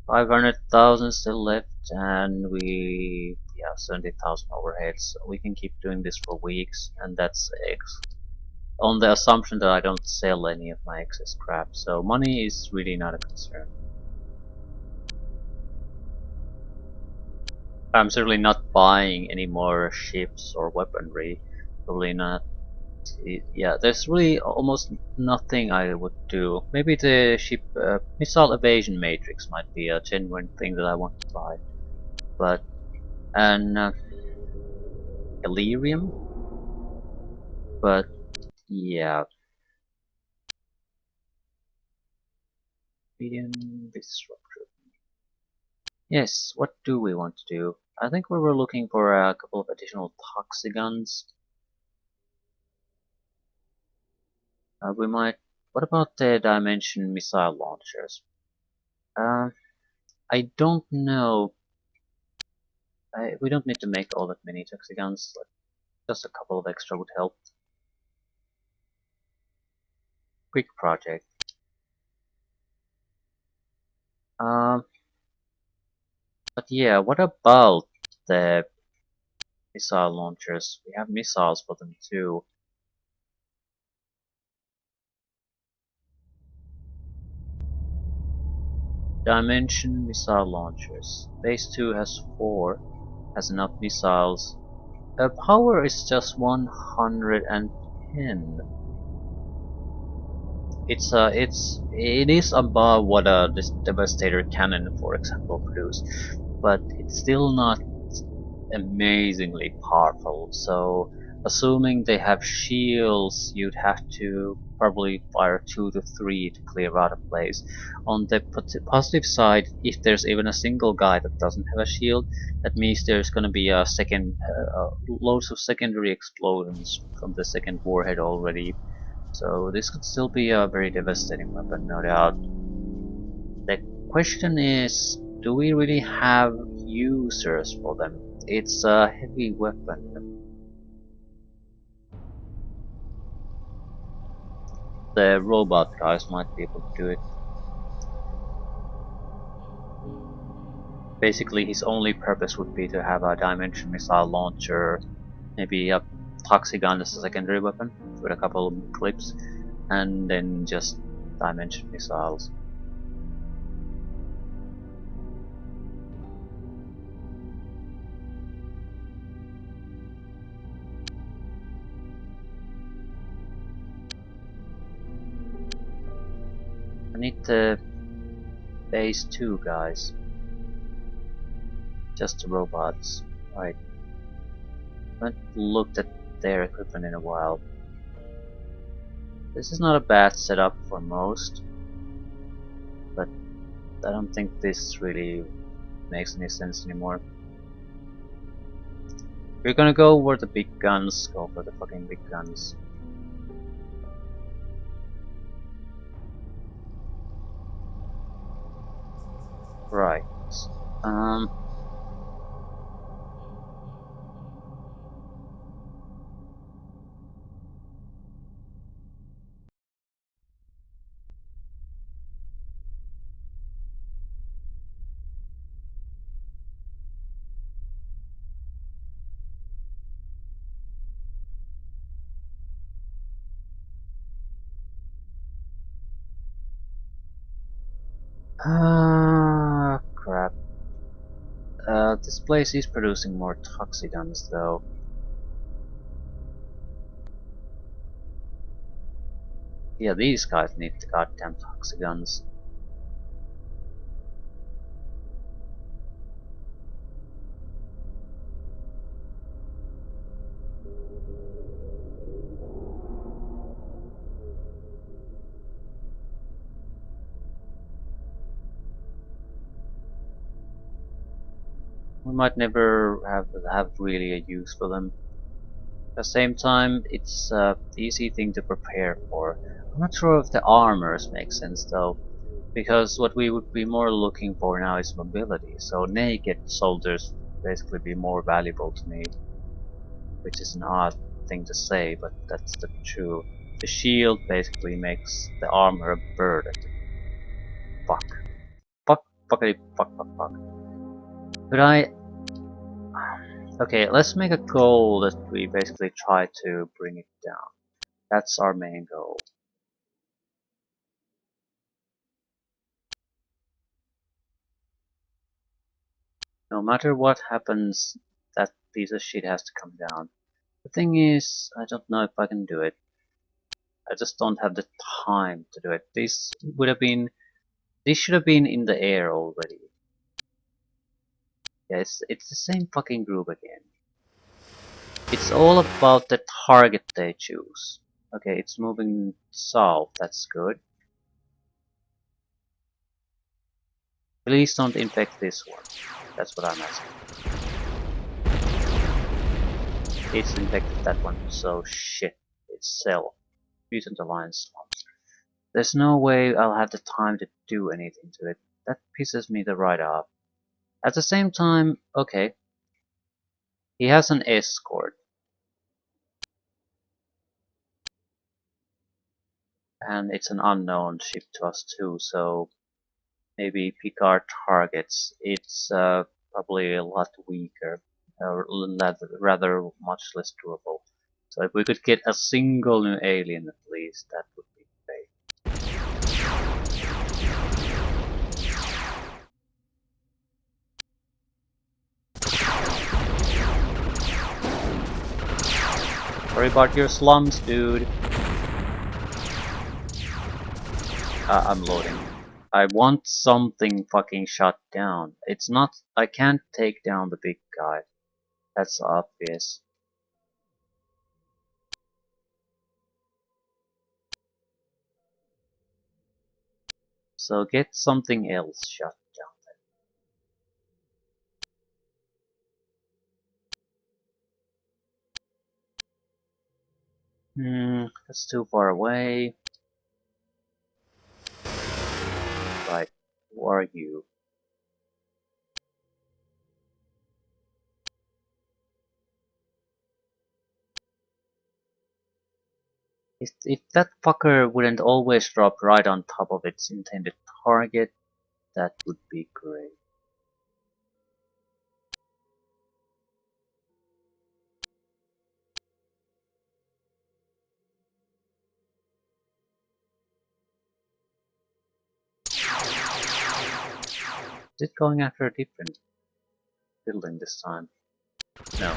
500,000 still left, and we 70,000 overheads. So we can keep doing this for weeks, and that's on the assumption that I don't sell any of my excess crap. So money is really not a concern. I'm certainly not buying any more ships or weaponry. Probably not. Yeah, there's really almost nothing I would do. Maybe the ship missile evasion matrix might be a genuine thing that I want to buy, but and Elerium, but yeah, medium disruptor. Yes, what do we want to do? I think we were looking for a couple of additional toxiguns. We might. What about the dimension missile launchers? Uh, I don't know. We don't need to make all that many toxiguns. Like, just a couple of extra would help. Quick project. Um, but yeah, what about the missile launchers? We have missiles for them too. Dimension missile launchers. Base 2 has 4, has enough missiles. Power is just 110. It is above what a Devastator cannon, for example, produced, but it's still not amazingly powerful. So Assuming they have shields, you'd have to probably fire 2 to 3 to clear out a place. On the positive side, if there's even a single guy that doesn't have a shield, that means there's gonna be a loads of secondary explosions from the second warhead already. So this could still be a very devastating weapon, no doubt. The question is, do we really have users for them? It's a heavy weapon. The robot guys might be able to do it. Basically, his only purpose would be to have a dimension missile launcher, maybe a toxic gun as a secondary weapon with a couple of clips, and then just dimension missiles. I need the base 2 guys. Just the robots. Right. I haven't looked at their equipment in a while. This is not a bad setup for most, but I don't think this really makes any sense anymore. If you're gonna go for the big guns, go for the fucking big guns. Right. Um. Crap. This place is producing more toxidons though. Yeah, these guys need the goddamn toxigons. We might never have really a use for them. At the same time, it's a easy thing to prepare for. I'm not sure if the armors make sense though, because what we would be more looking for now is mobility. So naked soldiers basically be more valuable to me, which is an odd thing to say, but that's the truth. The shield basically makes the armor a burden. Fuck. Fuck, fuckity, fuck, fuck, fuck. Could I... Okay, let's make a goal that we basically try to bring it down. That's our main goal. No matter what happens, that piece of shit has to come down. The thing is, I don't know if I can do it. I just don't have the time to do it. This should have been in the air already. Yeah, it's the same fucking group again. It's all about the target they choose. Okay, it's moving south, that's good. Please don't infect this one. That's what I'm asking. It's infected that one, so shit. It's Cell. Mutant Alliance Slums. There's no way I'll have the time to do anything to it. That pisses me the right off. At the same time, okay. He has an escort. And it's an unknown ship to us too, so maybe pick our targets. It's probably a lot weaker, rather much less durable. So if we could get a single new alien at least, that would be great. Sorry about your slums, dude. I'm loading. I want something fucking shut down. It's not. I can't take down the big guy. That's obvious. So get something else shut down. That's too far away. Right, who are you? If that fucker wouldn't always drop right on top of its intended target, that would be great. Is it going after a different building this time? No.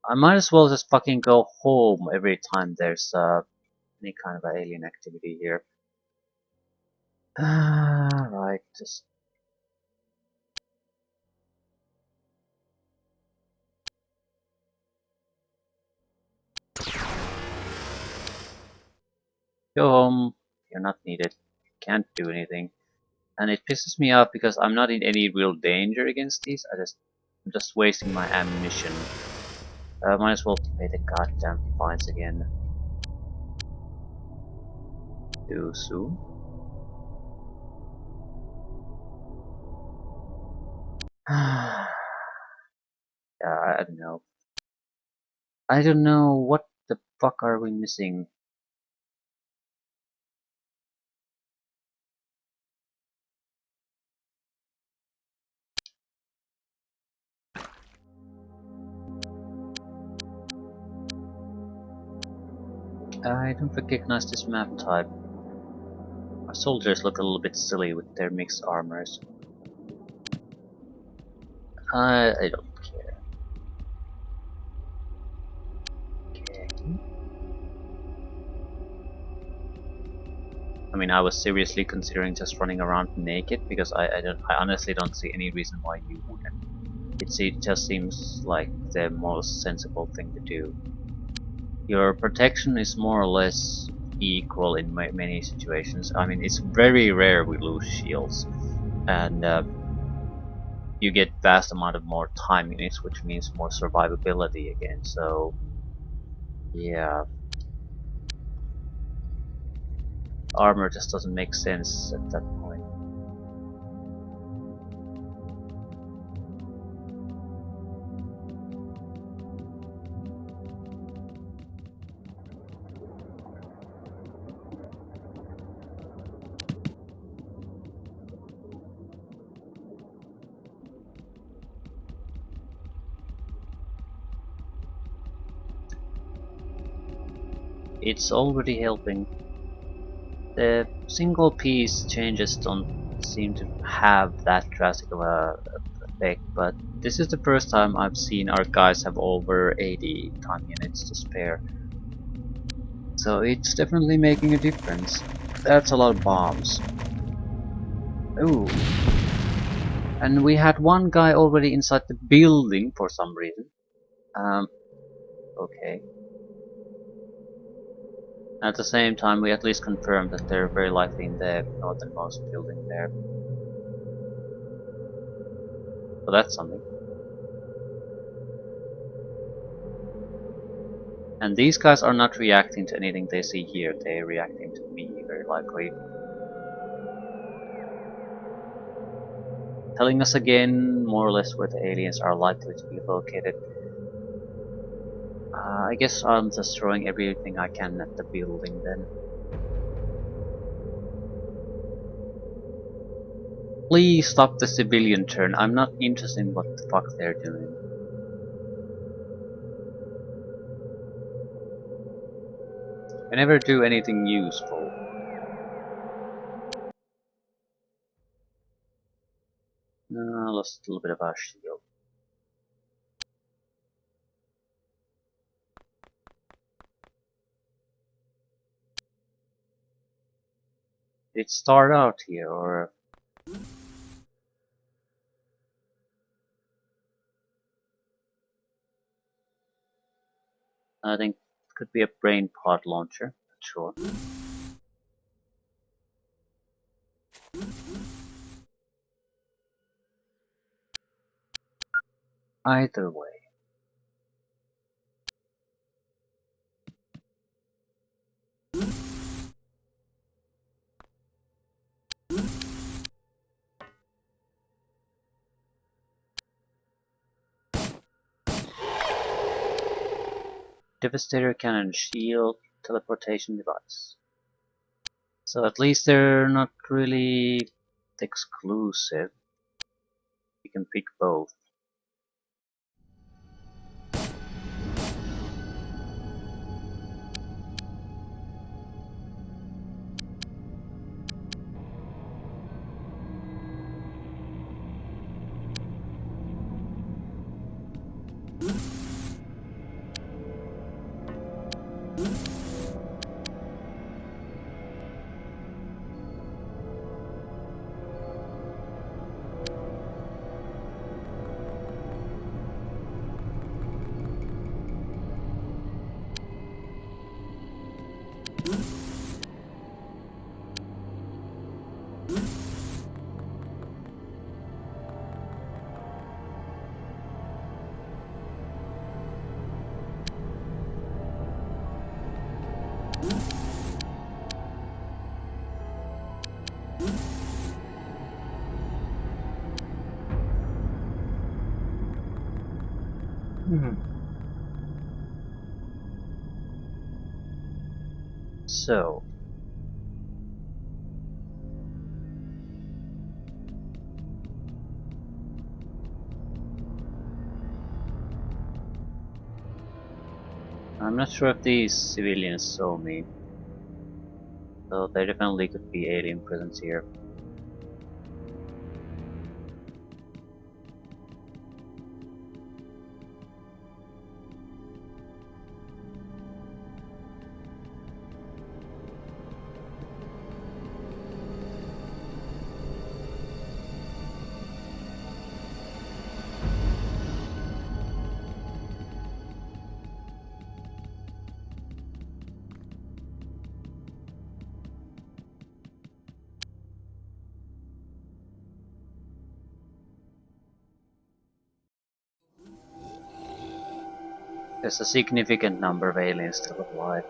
I might as well just fucking go home every time there's any kind of alien activity here. Right, just go home. You're not needed. Can't do anything. And it pisses me off because I'm not in any real danger against these. I'm just wasting my ammunition. Might as well pay the goddamn fines again. Too soon? Yeah, I don't know. I don't know what the fuck are we missing. I don't recognize this map type. Our soldiers look a little bit silly with their mixed armors. I don't care. Okay. I mean, I was seriously considering just running around naked because I honestly don't see any reason why you wouldn't. It just seems like the most sensible thing to do. Your protection is more or less equal in many situations. I mean, it's very rare we lose shields, and you get vast amount of more time units, which means more survivability again. So, yeah, armor just doesn't make sense at that point. It's already helping. The single piece changes don't seem to have that drastic of a effect, but this is the first time I've seen our guys have over 80 time units to spare. So it's definitely making a difference. That's a lot of bombs. Ooh. And we had one guy already inside the building for some reason. Okay. At the same time, we at least confirmed that they're very likely in the northernmost building there. So that's something. And these guys are not reacting to anything they see here, they're reacting to me, very likely. Telling us again, more or less, where the aliens are likely to be located. I guess I'm just throwing everything I can at the building then. Please stop the civilian turn, I'm not interested in what the fuck they're doing. They never do anything useful. No, I lost a little bit of our shield. Did it start out here, or... I think it could be a brain pod launcher, not sure. Either way. Devastator cannon shield teleportation device. So at least they're not really exclusive. You can pick both. So, I'm not sure if these civilians saw me, so there definitely could be alien presence here. There's a significant number of aliens still alive.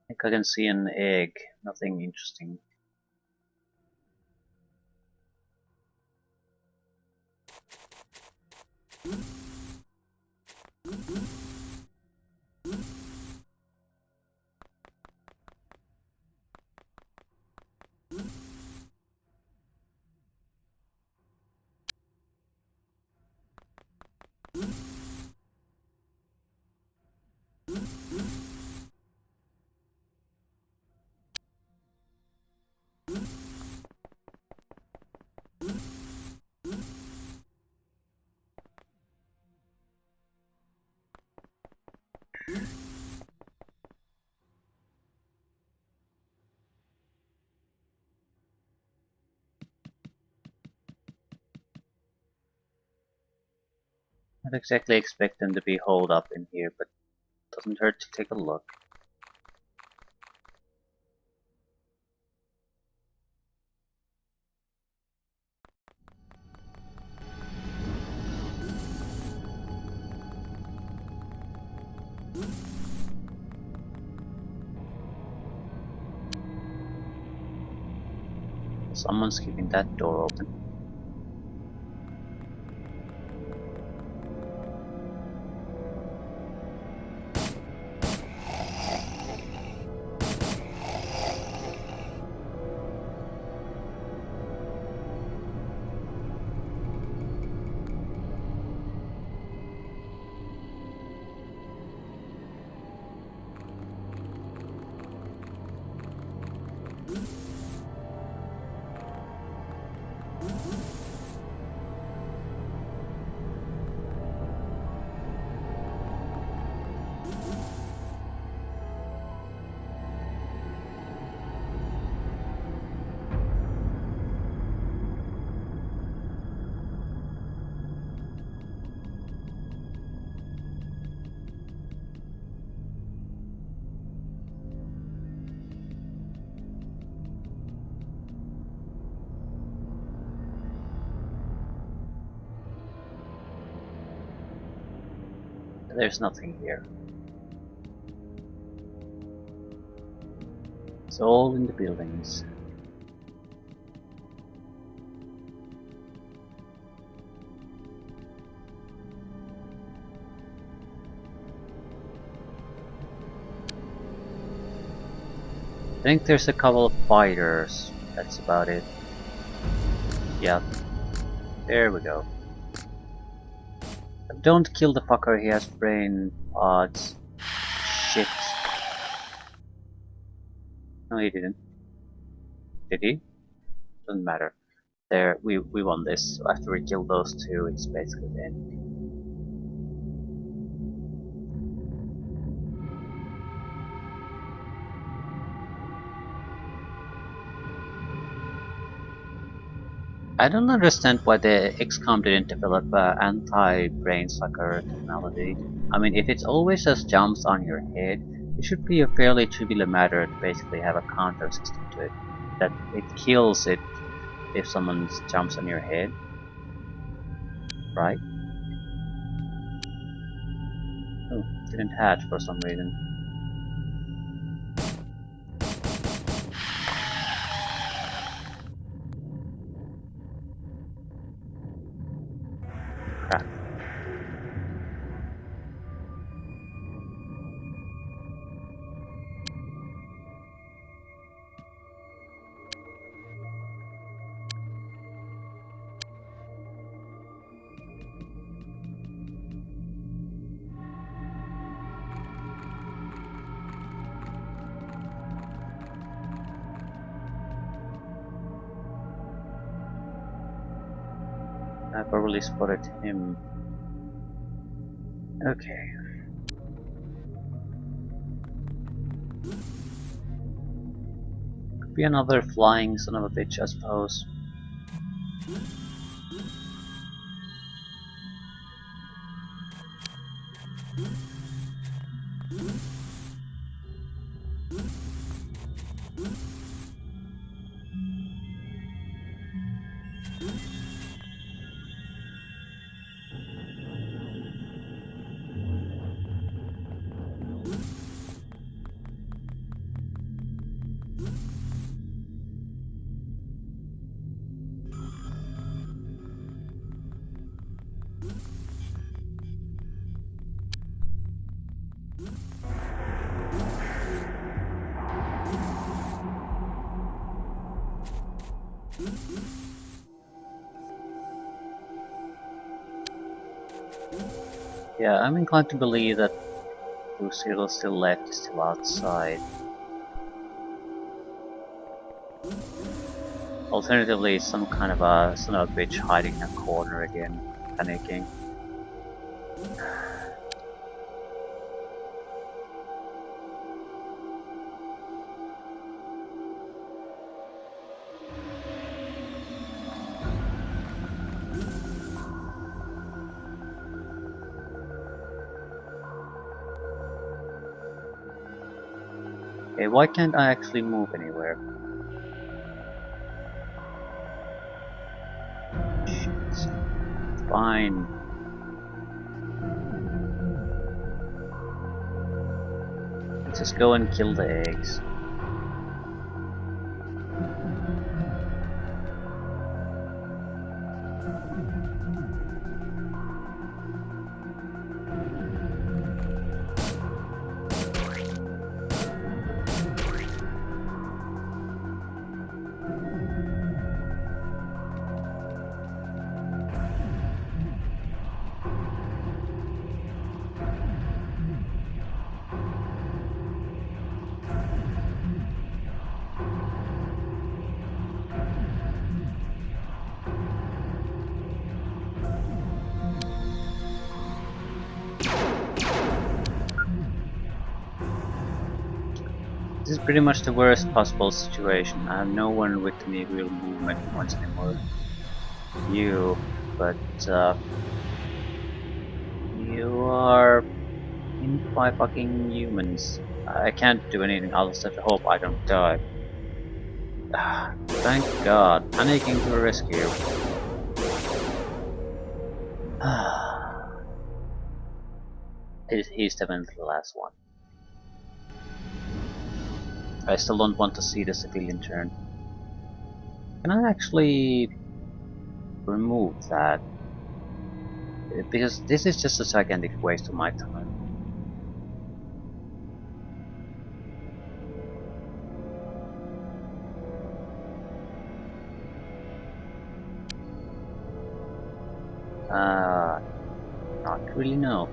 I think I can see an egg, nothing interesting. Not exactly expect them to be holed up in here, but doesn't hurt to take a look. Someone's keeping that door open. There's nothing here. It's all in the buildings. I think there's a couple of fighters. That's about it. Yeah. There we go. Don't kill the fucker, he has brain pods. Shit. No, he didn't. Did he? Doesn't matter. There, we won this. So after we kill those two, it's basically the end. I don't understand why the XCOM didn't develop anti-brain sucker technology. I mean, if it always just jumps on your head, it should be a fairly trivial matter to basically have a counter system to it. That it kills it if someone jumps on your head. Right? Oh, didn't hatch for some reason. Crap. I probably spotted him. Okay. Could be another flying son of a bitch, I suppose. Yeah, I'm inclined to believe that Lucille still left, is still outside. Alternatively, some kind of a son of a bitch hiding in a corner again, panicking. Okay, why can't I actually move anywhere? Shit. Fine. Let's just go and kill the eggs. This is pretty much the worst possible situation. I have no one with any real movement points anymore. You, but you are in by fucking humans. I can't do anything else except hope I don't die. Thank God, panicking to the rescue. He's definitely the last one. I still don't want to see the civilian turn. Can I actually remove that? Because this is just a gigantic waste of my time. Not really no.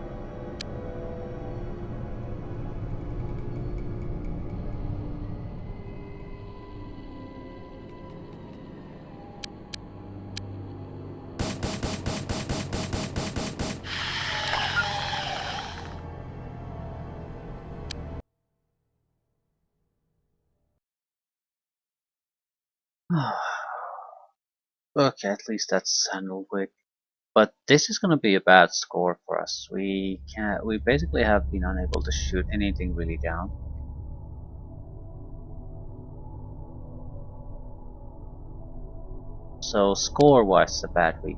Okay, at least that's handled with. But this is gonna be a bad score for us. We basically have been unable to shoot anything really down. So score-wise, it's a bad week.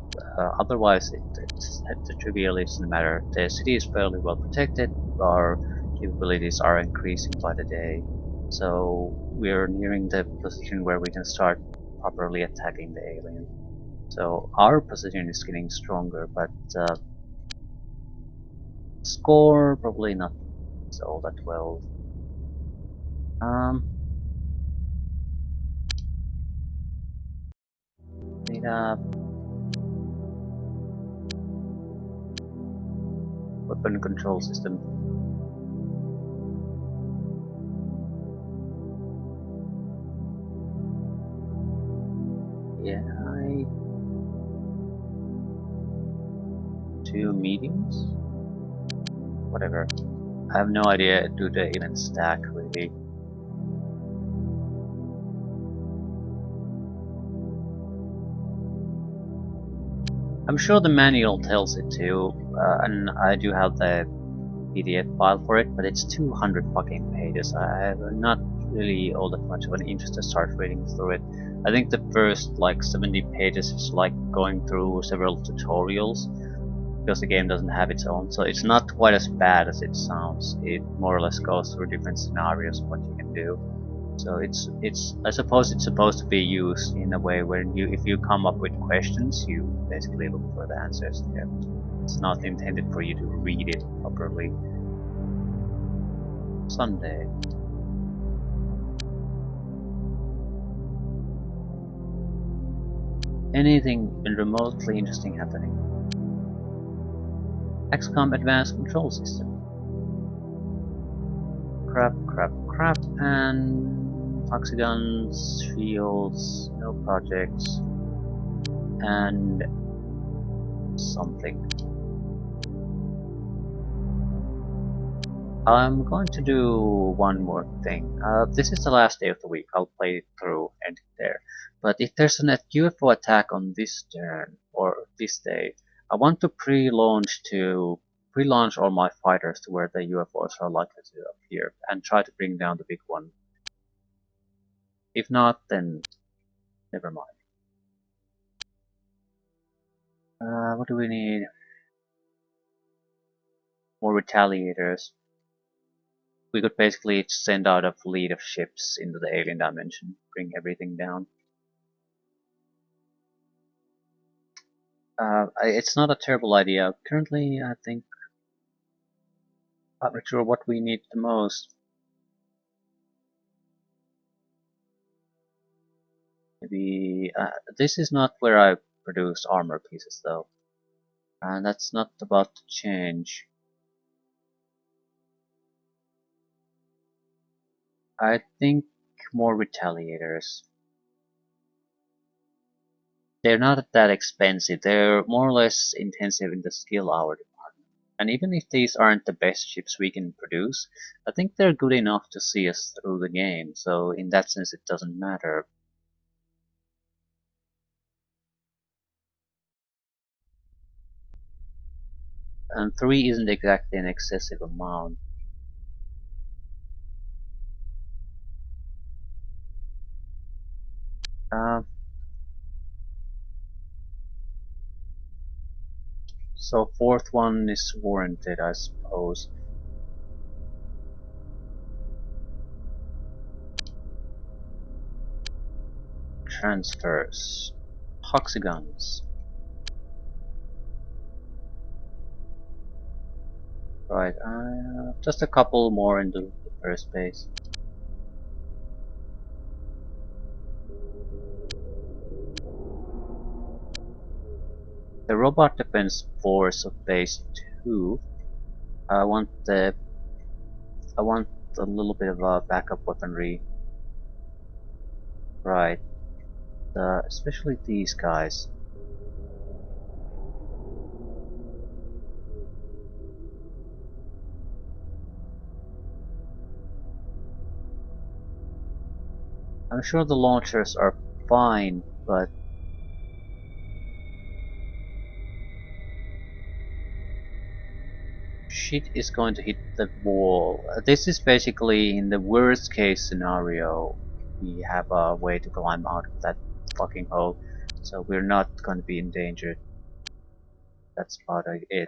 Otherwise, the trivial doesn't matter. The city is fairly well protected. Our capabilities are increasing by the day. So we're nearing the position where we can start properly attacking the alien. So our position is getting stronger, but score probably not so that well. Um, need a weapon control system. Yeah, two mediums. Whatever. I have no idea. Do they even stack really? I'm sure the manual tells it too, and I do have the PDF file for it, but it's 200 fucking pages. I have not really all that much of an interest to start reading through it. I think the first like 70 pages is like going through several tutorials because the game doesn't have its own, so it's not quite as bad as it sounds. It more or less goes through different scenarios of what you can do. So it's I suppose it's supposed to be used in a way where if you come up with questions, you basically look for the answers there. It's not intended for you to read it properly. Sunday. Anything been remotely interesting happening? XCOM Advanced Control System. Crap, crap, crap, and oxygons, shields, no projects, and something. I'm going to do one more thing. This is the last day of the week. I'll play it through and there. But if there's a UFO attack on this turn or this day, I want to pre-launch all my fighters to where the UFOs are likely to appear and try to bring down the big one. If not, then never mind. What do we need? More retaliators. We could basically send out a fleet of ships into the alien dimension, bring everything down. It's not a terrible idea. Currently, I think I'm not sure what we need the most. Maybe this is not where I produce armor pieces though, and that's not about to change. I think more retaliators. They're not that expensive. They're more or less intensive in the skill hour department. And even if these aren't the best ships we can produce, I think they're good enough to see us through the game. So in that sense, it doesn't matter. And 3 isn't exactly an excessive amount. Uh, so fourth one is warranted, I suppose. Transfers. Toxigons. Right, just a couple more in the first base. The robot defense force of base 2. I want a little bit of a backup weaponry. Right. Especially these guys. I'm sure the launchers are fine, but shit is going to hit the wall. This is basically in the worst case scenario. We have a way to climb out of that fucking hole, so we're not going to be endangered. That's about it.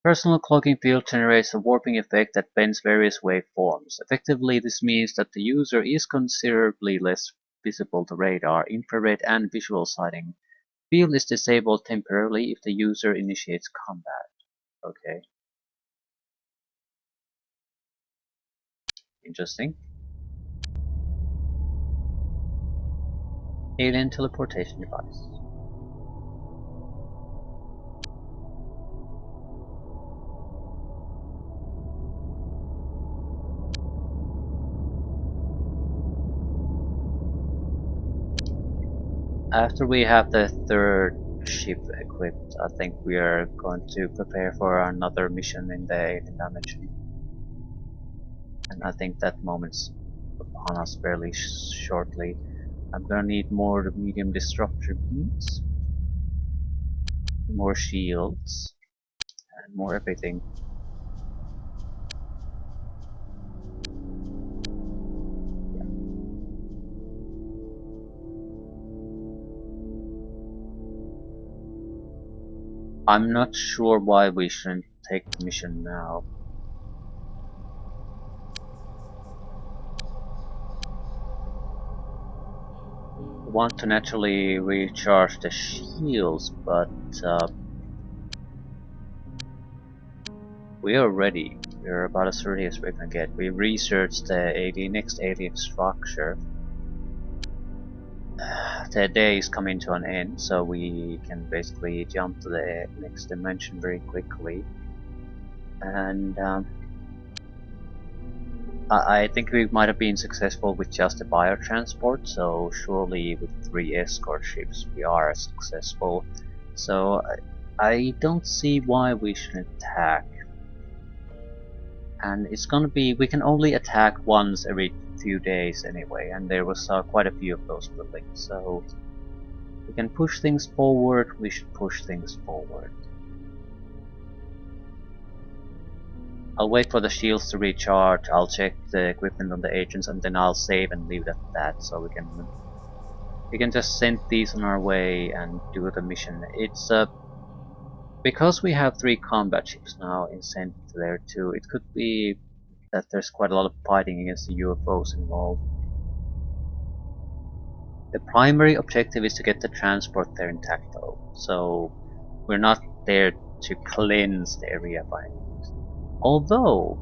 Personal cloaking field generates a warping effect that bends various waveforms. Effectively, this means that the user is considerably less visible to radar, infrared, and visual sighting. Field is disabled temporarily if the user initiates combat. Okay. Interesting. Alien teleportation device. After we have the third ship equipped, I think we are going to prepare for another mission in the alien dimension. And I think that moment's upon us fairly shortly. I'm gonna need more medium disruptor beams, more shields, and more everything. I'm not sure why we shouldn't take the mission now. I want to naturally recharge the shields, but we are ready. We're about as ready as we can get. We researched the next alien structure. The day is coming to an end, so we can basically jump to the next dimension very quickly. And I think we might have been successful with just the biotransport, so surely with 3 escort ships we are successful. So I don't see why we shouldn't attack. And it's gonna be, we can only attack once every few days anyway, and there was quite a few of those buildings, so we can push things forward, we should push things forward. I'll wait for the shields to recharge, I'll check the equipment on the agents, and then I'll save and leave it at that, so we can just send these on our way and do the mission. It's because we have 3 combat ships now in sent there too, it could be that there's quite a lot of fighting against the UFOs involved. The primary objective is to get the transport there intact though, so we're not there to cleanse the area by any means. Although,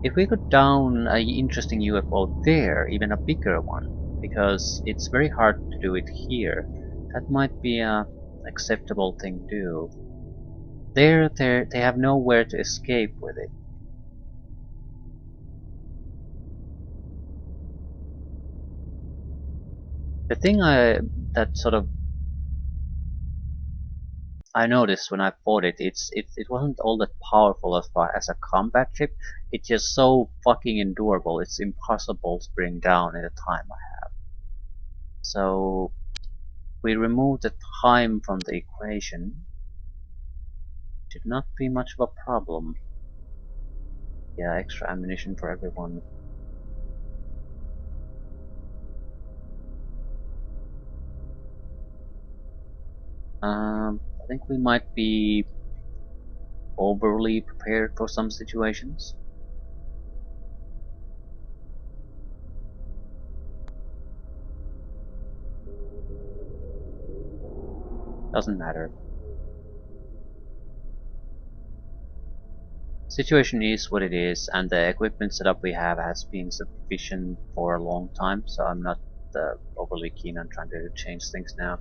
if we could down an interesting UFO there, even a bigger one, because it's very hard to do it here, that might be a acceptable thing to do. They have nowhere to escape with it. The thing that sort of I noticed when I bought it, it wasn't all that powerful as far as a combat ship. It's just so fucking endurable. It's impossible to bring down in the time I have. So we remove the time from the equation. Should not be much of a problem. Yeah, extra ammunition for everyone. I think we might be overly prepared for some situations. Doesn't matter. Situation is what it is, and the equipment setup we have has been sufficient for a long time, so I'm not overly keen on trying to change things now.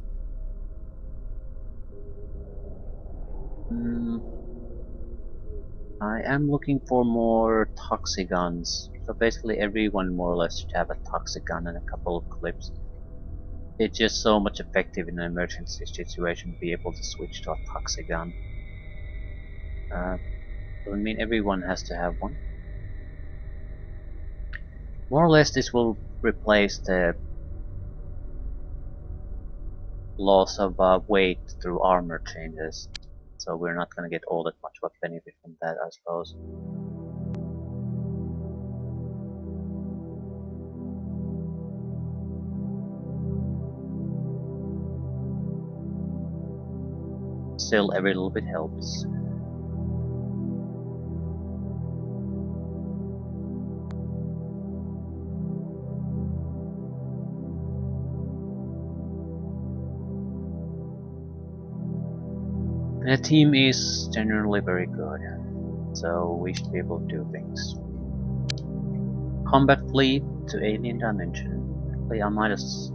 I am looking for more toxiguns. So basically everyone more or less should have a toxigun and a couple of clips. It's just so much effective in an emergency situation to be able to switch to a toxigun. Doesn't mean everyone has to have one. More or less this will replace the loss of weight through armor changes. So we're not going to get all that much of a benefit from that, I suppose. Still, every little bit helps. And the team is generally very good, so we should be able to do things. Combat fleet to alien dimension. I might as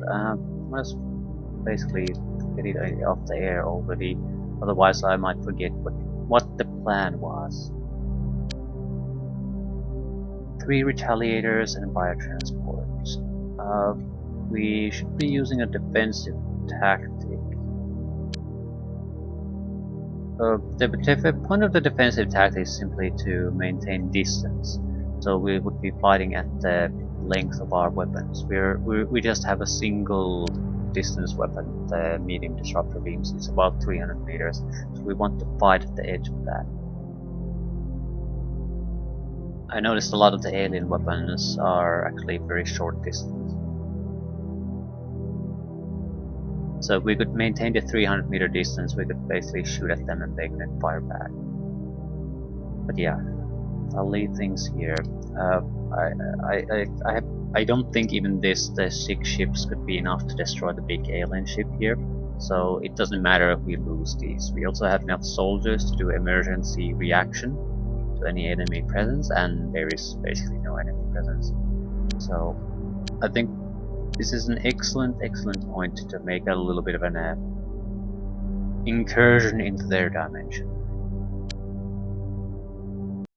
basically get it off the air already, otherwise I might forget what the plan was. 3 retaliators and biotransporters. We should be using a defensive tactic. The point of the defensive tactic is simply to maintain distance. So we would be fighting at the length of our weapons. We just have a single distance weapon, the medium disruptor beams. It's about 300 meters. So we want to fight at the edge of that. I noticed a lot of the alien weapons are actually very short distance. So if we could maintain the 300-meter distance, we could basically shoot at them and they couldn't fire back. But yeah, I'll leave things here. I don't think even the 6 ships could be enough to destroy the big alien ship here. So it doesn't matter if we lose these. We also have enough soldiers to do emergency reaction to any enemy presence, and there is basically no enemy presence. So I think this is an excellent point to make a little bit of an incursion into their dimension.